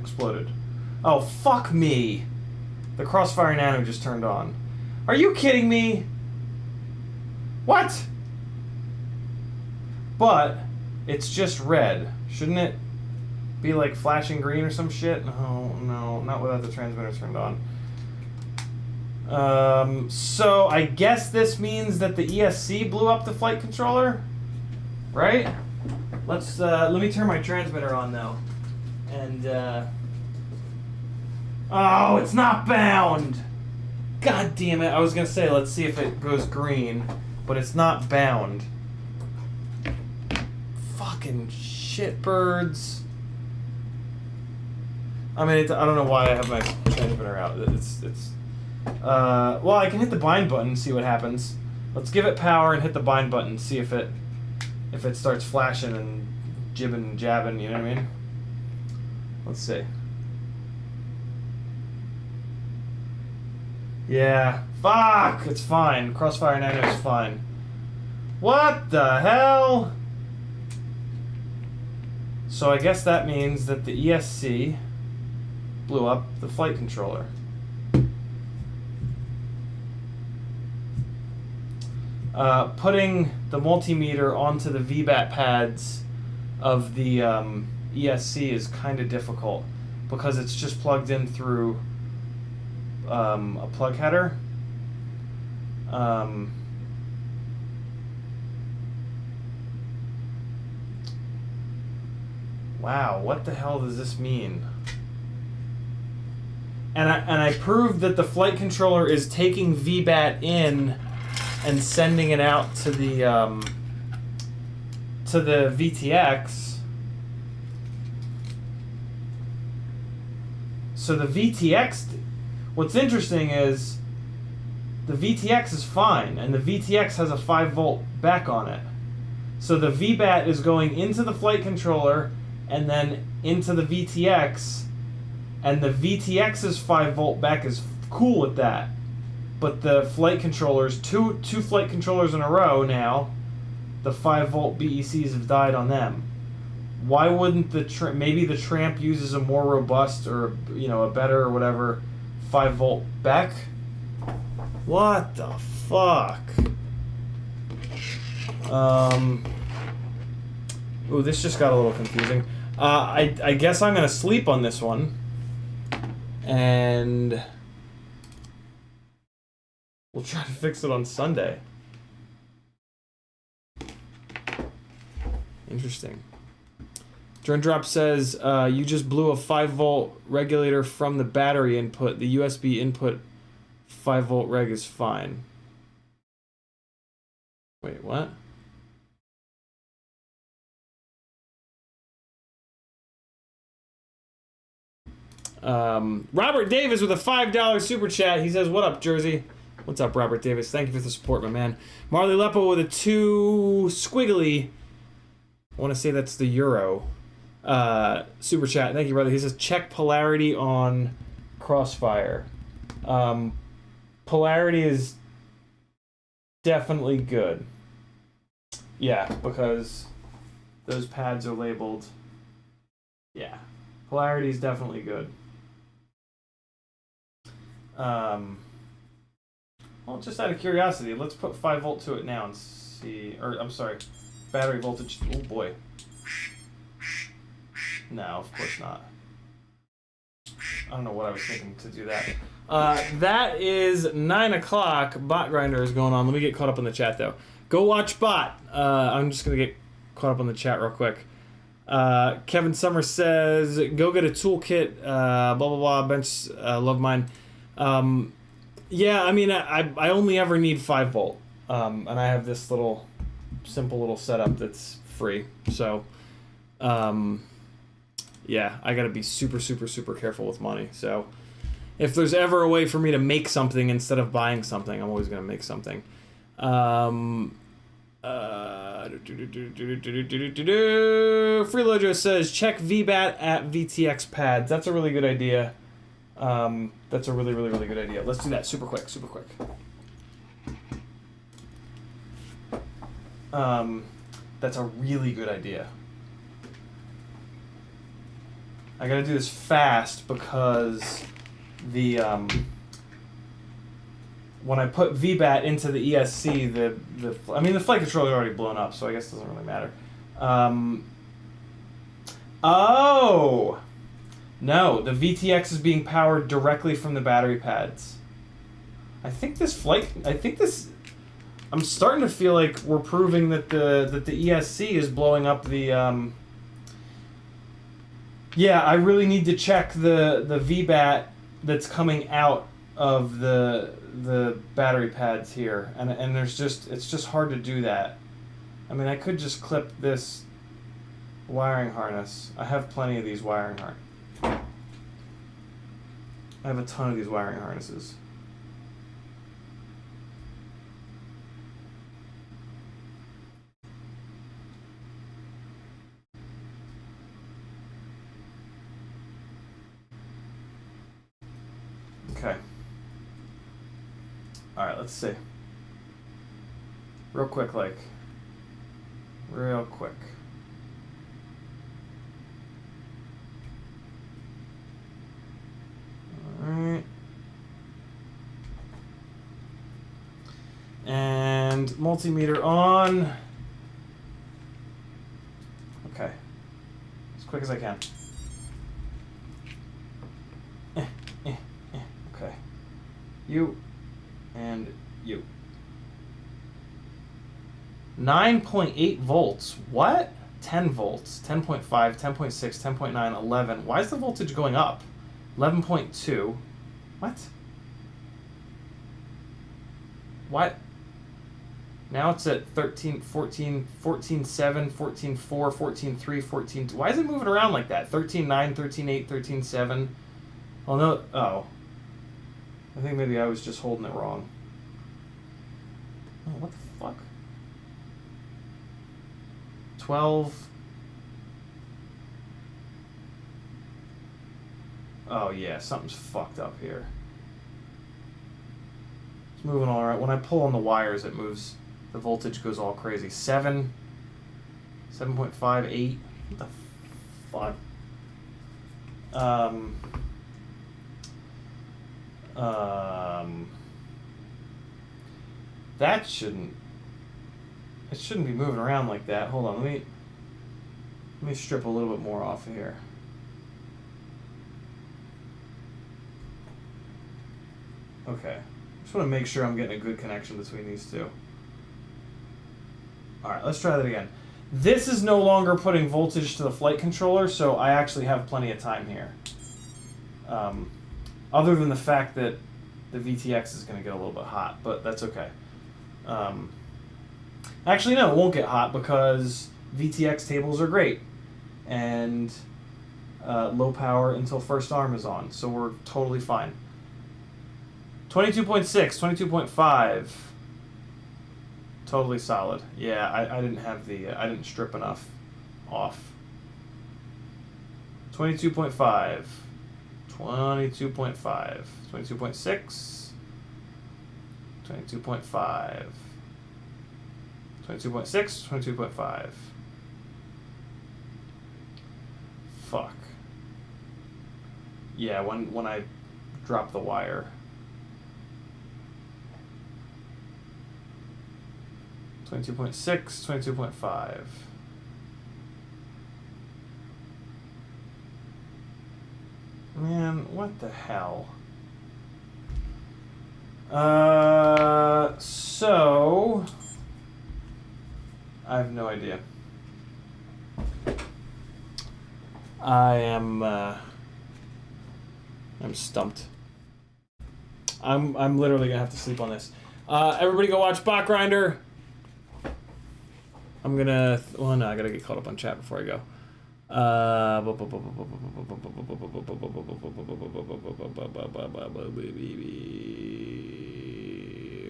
exploded. Oh, fuck me. The Crossfire Nano just turned on. Are you kidding me? What? But it's just red. Shouldn't it be like flashing green or some shit? No, not without the transmitter turned on. So I guess this means that the ESC blew up the flight controller, right? Let's let me turn my transmitter on though, and oh, it's not bound. God damn it! I was gonna say let's see if it goes green, but it's not bound. Fucking shitbirds. I mean, I don't know why I have my transmitter out. Well, I can hit the bind button and see what happens. Let's give it power and hit the bind button and see if it starts flashing and jibbing and jabbing, you know what I mean? Let's see. Yeah. Fuck! It's fine. Crossfire Nano is fine. What the hell? So I guess that means that the ESC blew up the flight controller. Putting the multimeter onto the VBAT pads of the ESC is kind of difficult because it's just plugged in through a plug header. Wow, what the hell does this mean? And I proved that the flight controller is taking VBAT in and sending it out to the VTX. So the VTX, what's interesting is the VTX is fine, and the VTX has a 5-volt back on it. So the VBAT is going into the flight controller and then into the VTX, and the VTX's 5-volt back is cool with that. But the flight controllers, two flight controllers in a row now, the 5-volt BECs have died on them. Why wouldn't maybe the Tramp uses a more robust or a better or whatever 5-volt back? What the fuck? Ooh, this just got a little confusing. I guess I'm gonna sleep on this one, and we'll try to fix it on Sunday. Interesting. Drone Drop says, you just blew a 5-volt regulator from the battery input. The USB input 5-volt reg is fine. Wait, what? Robert Davis with a $5 super chat. He says, what up, Jersey? What's up, Robert Davis? Thank you for the support, my man. Marley Lepo with a 2 squiggly. I want to say that's the euro. Super chat. Thank you, brother. He says, check polarity on Crossfire. Polarity is definitely good. Yeah, because those pads are labeled. Yeah, polarity is definitely good. Well, just out of curiosity, let's put 5-volt to it now and see. Or, I'm sorry, battery voltage. Oh boy. No, of course not. I don't know what I was thinking to do that. That is 9 o'clock. Bot Grinder is going on. Let me get caught up in the chat, though. Go watch Bot. I'm just going to get caught up on the chat real quick. Kevin Summers says, go get a toolkit, blah, blah, blah, bench, love mine. Yeah, I mean, I only ever need 5-volt. And I have this simple little setup that's free. So, yeah, I gotta be super, super, super careful with money. So if there's ever a way for me to make something instead of buying something, I'm always gonna make something. Freeloader says check VBAT at VTX pads. That's a really good idea. That's a really, really, really good idea. Let's do that super quick, super quick. That's a really good idea. I gotta do this fast because the when I put VBAT into the ESC, I mean the flight controller is already blown up, so I guess it doesn't really matter. Oh no, the VTX is being powered directly from the battery pads. I'm starting to feel like we're proving that the ESC is blowing up the. Yeah, I really need to check the VBAT that's coming out of the battery pads here, and it's just hard to do that. I mean, I could just clip this wiring harness. I have plenty of these wiring harnesses. I have a ton of these wiring harnesses. Okay. All right, let's see. Real quick. All right. And multimeter on. Okay. As quick as I can. Okay. You and you. 9.8 volts. What? 10 volts. 10.5, 10.6, 10.9, 11. Why is the voltage going up? 11.2. What? What? Now it's at 13, 14, 14.7, 14.4, 14.3, 14. Why is it moving around like that? 13.9, 13.8, 13.7. Oh no. Oh. I think maybe I was just holding it wrong. Oh, what the fuck? 12. Oh yeah, something's fucked up here. It's moving all right. When I pull on the wires, it moves. The voltage goes all crazy. 7. 7.5, 8. What the fuck? That shouldn't. It shouldn't be moving around like that. Hold on, let me strip a little bit more off of here. Okay, just want to make sure I'm getting a good connection between these two. All right, let's try that again. This is no longer putting voltage to the flight controller, so I actually have plenty of time here. Other than the fact that the VTX is going to get a little bit hot, but that's okay. Actually, no, it won't get hot because VTX tables are great. And low power until first arm is on, so we're totally fine. 22.6, 22.5. Totally solid. Yeah, I didn't have the, I didn't strip enough off. 22.5. 22.5. 22.6. 22.5. 22.6, 22.5. Fuck. Yeah, when I drop the wire. 22.6, 22.5. Man, what the hell? So I have no idea. I'm stumped. I'm literally gonna have to sleep on this. Everybody go watch Bot Grinder. I'm gonna, well no, I gotta get caught up on chat before I go.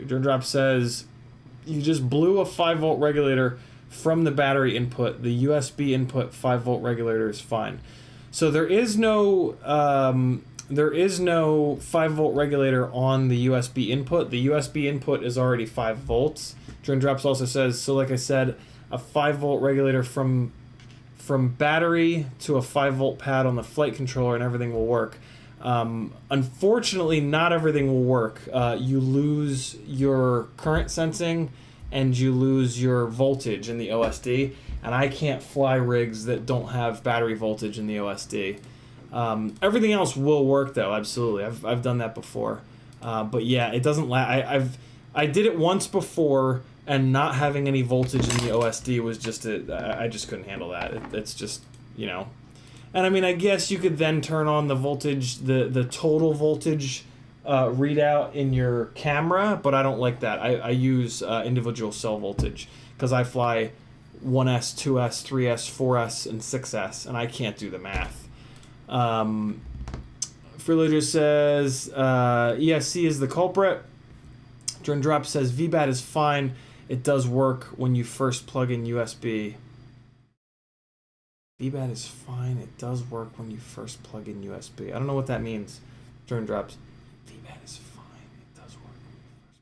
Drop says you just blew a 5-volt regulator from the battery input. The USB input 5-volt regulator is fine. So there is no 5-volt regulator on the USB input. The USB input is already 5 volts. Drops also says, so like I said, a 5-volt regulator from battery to a 5-volt pad on the flight controller and everything will work. Unfortunately, not everything will work. You lose your current sensing and you lose your voltage in the OSD, and I can't fly rigs that don't have battery voltage in the OSD. Everything else will work though, absolutely. I've done that before. But yeah, it doesn't I did it once before, and not having any voltage in the OSD was just I just couldn't handle that. It's just, you know. And I mean, I guess you could then turn on the voltage, the total voltage readout in your camera, but I don't like that. I use individual cell voltage because I fly 1S, 2S, 3S, 4S, and 6S, and I can't do the math. Freeloader says ESC is the culprit. Drop says VBAT is fine. It does work when you first plug in USB. VBAT is fine. It does work when you first plug in USB. I don't know what that means. Drops. VBAT is fine. It does work when you first.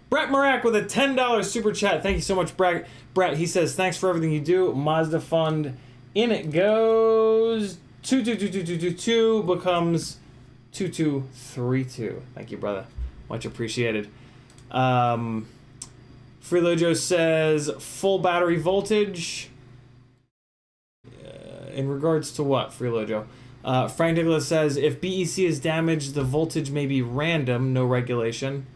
Brett Marak with a $10 super chat. Thank you so much, Brett. He says, thanks for everything you do. Mazda Fund. In it goes 2222222 becomes 2232. Thank you, brother. Much appreciated. Freelojo says full battery voltage. In regards to what, Freelojo? Frank Nicholas says if BEC is damaged, the voltage may be random, no regulation.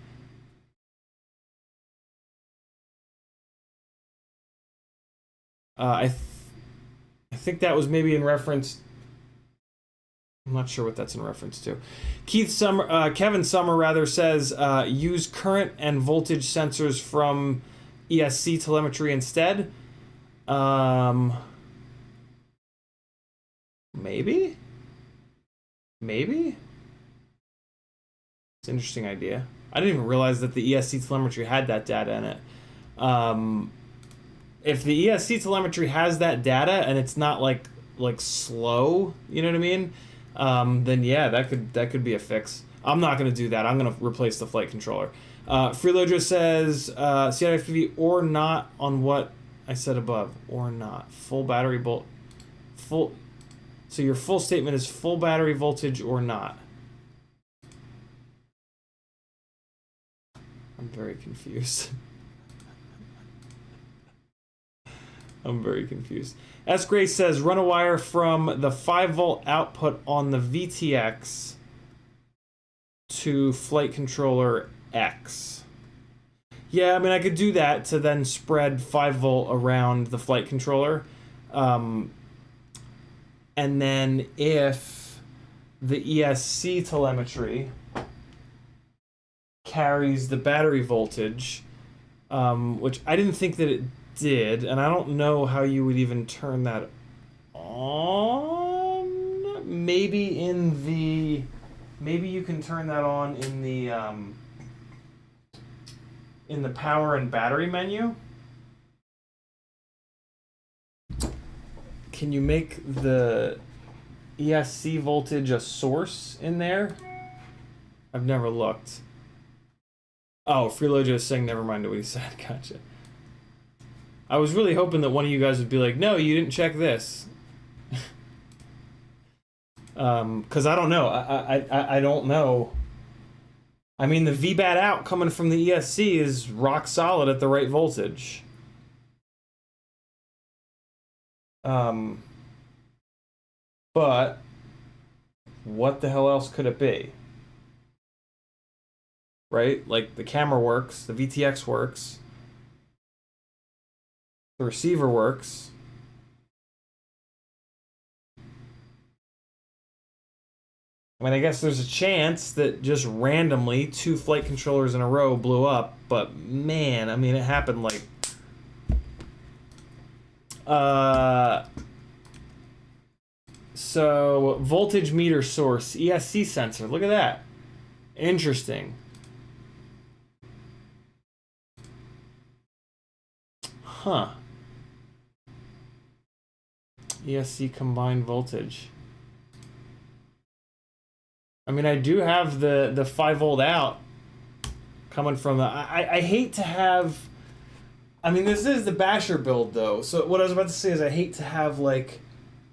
I think that was maybe in reference. I'm not sure what that's in reference to. Kevin Summer rather says use current and voltage sensors from ESC telemetry instead. Maybe. It's an interesting idea. I didn't even realize that the ESC telemetry had that data in it. If the ESC telemetry has that data and it's not like slow, you know what I mean? Then yeah, that could be a fix. I'm not gonna do that. I'm gonna replace the flight controller. Freeloader says CiottiFPV or not on what I said above, or not full battery full. So your full statement is full battery voltage or not. I'm very confused. S. Grace says run a wire from the 5-volt output on the VTX to flight controller X. Yeah, I mean, I could do that to then spread 5-volt around the flight controller. And then if the ESC telemetry carries the battery voltage, which I didn't think that it did, and I don't know how you would even turn that on. Maybe you can turn that on in the power and battery menu. Can you make the ESC voltage a source in there? I've never looked. Oh, Freelojo is saying never mind what he said. Gotcha. I was really hoping that one of you guys would be like, no, you didn't check this. Because I don't know. I don't know. I mean, the VBAT out coming from the ESC is rock solid at the right voltage. But what the hell else could it be? Right? Like, the camera works, the VTX works, the receiver works. I mean, I guess there's a chance that just randomly 2 flight controllers in a row blew up, but man, I mean, it happened like So, voltage meter source, ESC sensor. Look at that. Interesting. Huh. ESC combined voltage. I mean, I do have the 5 volt out coming from the... I hate to have... I mean, this is the basher build, though. So what I was about to say is I hate to have, like,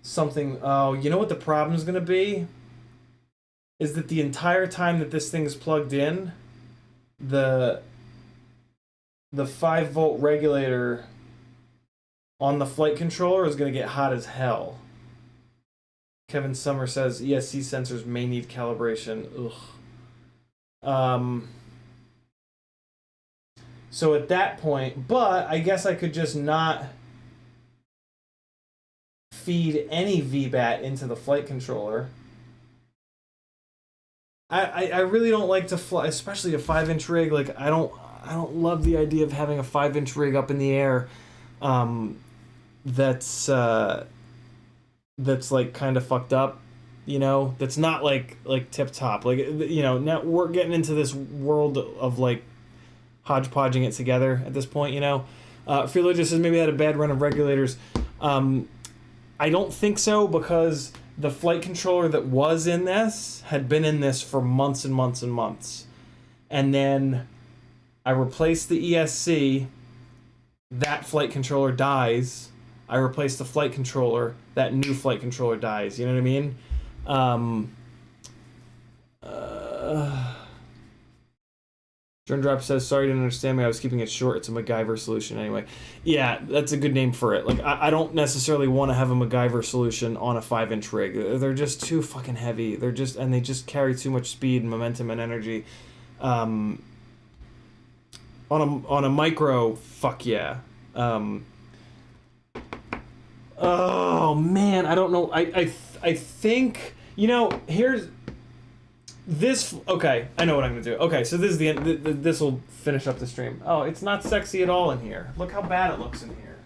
something... Oh, you know what the problem is going to be? Is that the entire time that this thing is plugged in, the 5 volt regulator on the flight controller is going to get hot as hell. Kevin Summer says ESC sensors may need calibration. Ugh. So at that point, but I guess I could just not feed any VBAT into the flight controller. I really don't like to fly, especially a 5-inch rig. Like I don't love the idea of having a 5-inch rig up in the air. That's like kind of fucked up, you know. That's not like tip top. Like, you know, now we're getting into this world of like hodgepodging it together at this point, you know. Freelo just says maybe I had a bad run of regulators. I don't think so, because the flight controller that was in this had been in this for months and months and months. And then I replaced the ESC, that flight controller dies. I replaced the flight controller, that new flight controller dies. You know what I mean? John Drop says, sorry, you didn't understand me. I was keeping it short. It's a MacGyver solution anyway. Yeah, that's a good name for it. Like, I don't necessarily want to have a MacGyver solution on a 5-inch rig. They're just too fucking heavy. And they just carry too much speed and momentum and energy. On a micro, fuck yeah. Oh man, I don't know. I think, you know, here's this. Okay, I know what I'm gonna do. Okay, so this is the end. This will finish up the stream. Oh, it's not sexy at all in here. Look how bad it looks in here.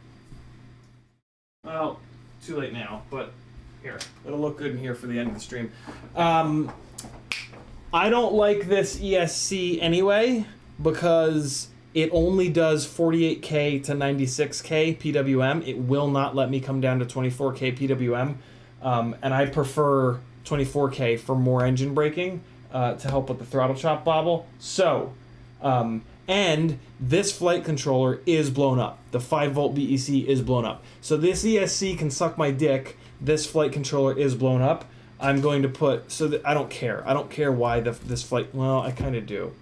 Well, too late now, but here, it'll look good in here for the end of the stream. I don't like this ESC anyway, because it only does 48K to 96K PWM. It will not let me come down to 24K PWM. And I prefer 24K for more engine braking to help with the throttle chop bobble. So, and this flight controller is blown up. The 5 volt BEC is blown up. So this ESC can suck my dick. This flight controller is blown up. I'm going to put, so that I don't care. I don't care why this flight, well, I kind of do.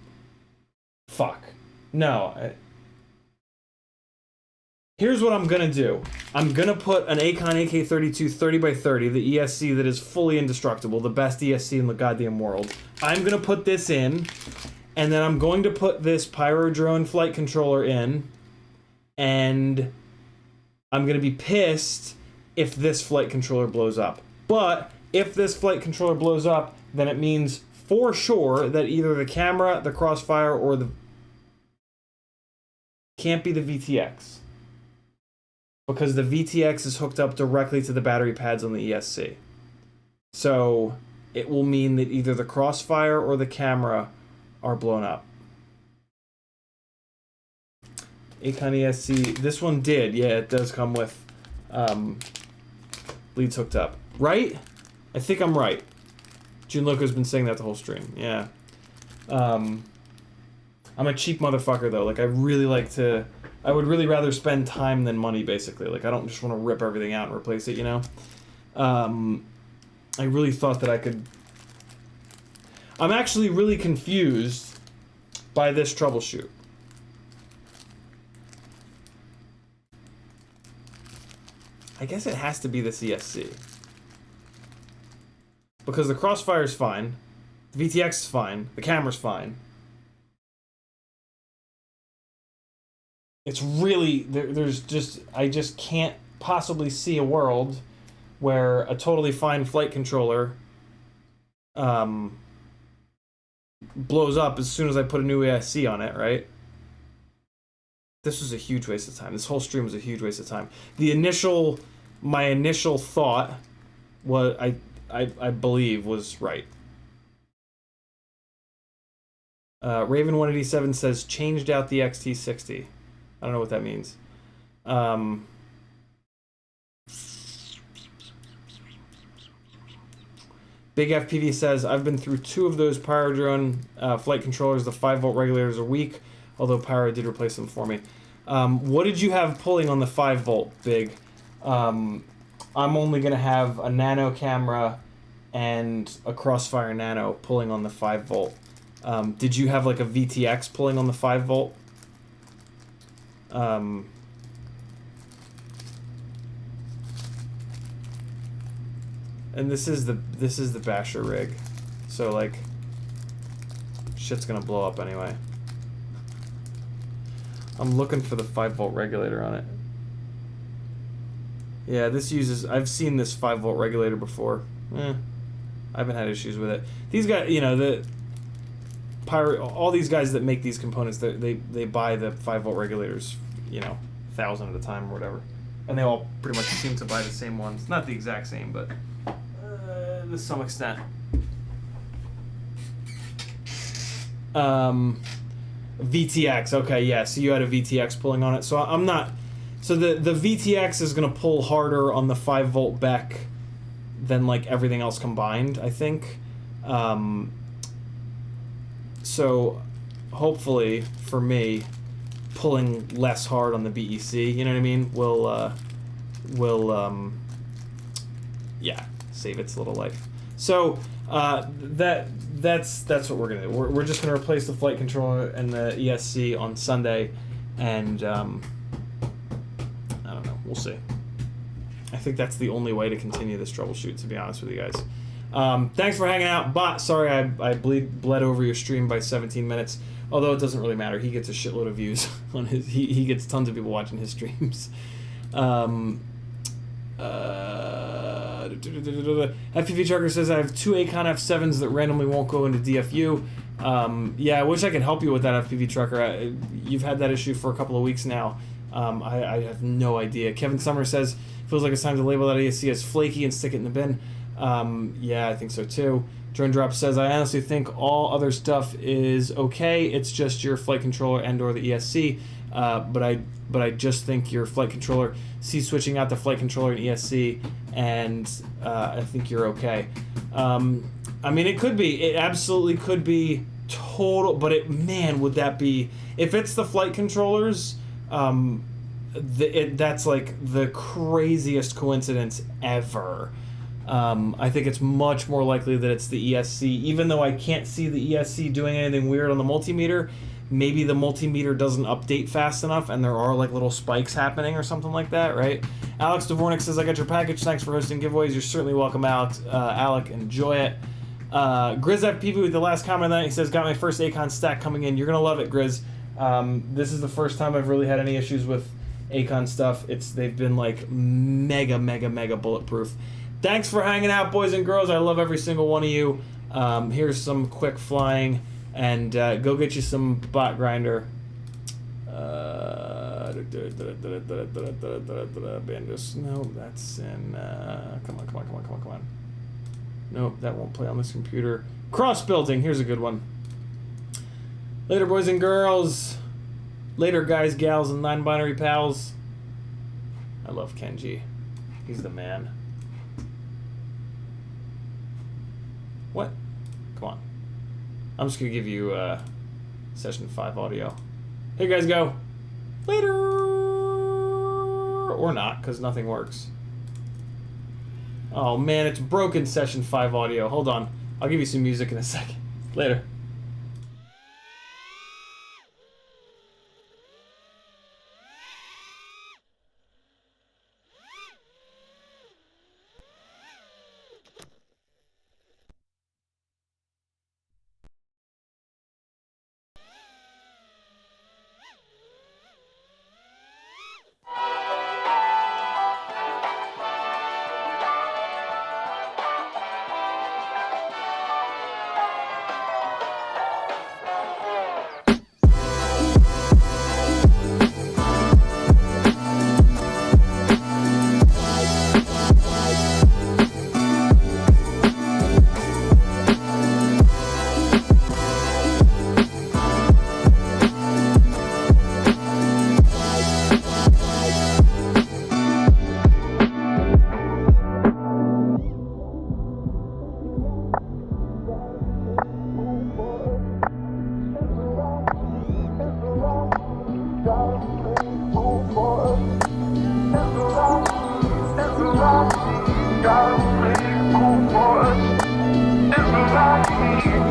Fuck. No. Here's what I'm gonna do. I'm gonna put an Acon AK-32 30x30, the ESC that is fully indestructible, the best ESC in the goddamn world. I'm gonna put this in, and then I'm going to put this Pyro Drone flight controller in, and I'm gonna be pissed if this flight controller blows up. But if this flight controller blows up, then it means for sure that either the camera, the Crossfire, or the... can't be the VTX. Because the VTX is hooked up directly to the battery pads on the ESC. So it will mean that either the Crossfire or the camera are blown up. Acon ESC, this one did. Yeah, it does come with leads hooked up. Right? I think I'm right. June Loco's been saying that the whole stream. Yeah. I'm a cheap motherfucker, though. Like, I really like to... I would really rather spend time than money, basically. Like, I don't just want to rip everything out and replace it, you know? I really thought that I could... I'm actually really confused by this Troubleshoot. I guess it has to be the CSC. Because the Crossfire's fine, the VTX is fine, the camera's fine. It's really, there's just, I just can't possibly see a world where a totally fine flight controller blows up as soon as I put a new ESC on it, right? This was a huge waste of time. This whole stream was a huge waste of time. My initial thought what I believe was right. Raven 187 says changed out the XT60. I don't know what that means. Big FPV says, I've been through 2 of those Pyrodrone flight controllers. The 5-volt regulators are weak, although Pyro did replace them for me. What did you have pulling on the 5-volt, Big? I'm only going to have a nano camera and a Crossfire Nano pulling on the 5-volt. Did you have like a VTX pulling on the 5-volt? And this is the basher rig, so like shit's gonna blow up anyway. I'm looking for the 5-volt regulator on it. Yeah, this uses. I've seen this 5-volt regulator before. I haven't had issues with it. These guys, you know, all these guys that make these components, they buy the 5-volt regulators, you know, 1,000 at a time or whatever, and they all pretty much seem to buy the same ones. Not the exact same, but to some extent. VTX, okay, yeah, so you had a VTX pulling on it. So I'm not... So the VTX is going to pull harder on the 5-volt Beck than, like, everything else combined, I think. So, hopefully, for me, pulling less hard on the BEC, you know what I mean, will yeah, save its little life. So that's what we're gonna do. We're just gonna replace the flight controller and the ESC on Sunday, and I don't know. We'll see. I think that's the only way to continue this troubleshoot, to be honest with you guys. Thanks for hanging out. Bot, sorry I bled over your stream by 17 minutes. Although it doesn't really matter. He gets a shitload of views on his. He gets tons of people watching his streams. FPV Trucker says, I have 2 Acon F7s that randomly won't go into DFU. Yeah, I wish I could help you with that, FPV Trucker. You've had that issue for a couple of weeks now. I have no idea. Kevin Summer says, feels like it's time to label that ESC as flaky and stick it in the bin. Yeah, I think so too. Drone Drop says, I honestly think all other stuff is okay. It's just your flight controller and or the ESC. But I just think your flight controller, switching out the flight controller and ESC, and I think you're okay. I mean, it could be. It absolutely could be total, but man, would that be... If it's the flight controllers, that's like the craziest coincidence ever. I think it's much more likely that it's the ESC, even though I can't see the ESC doing anything weird on the multimeter. Maybe the multimeter doesn't update fast enough and there are like little spikes happening or something like that, right? Alex Dvornik says, I got your package. Thanks for hosting giveaways. You're certainly welcome, Alex. Alec, enjoy it. Grizz FPV with the last comment of the night. He says, got my first Acon stack coming in. You're going to love it, Grizz. This is the first time I've really had any issues with Acon stuff. They've been like mega bulletproof. Thanks for hanging out, boys and girls. I love every single one of you. Here's some quick flying, and go get you some bot grinder. Bandus. No, that's in. Come on. Nope, that won't play on this computer. Cross building. Here's a good one. Later, boys and girls. Later, guys, gals, and non-binary pals. I love Kenji. He's the man. What? Come on. I'm just going to give you session 5 audio. Here you guys go. Later. Or not, because nothing works. Oh, man, it's broken session 5 audio. Hold on. I'll give you some music in a second. Later.
Bye.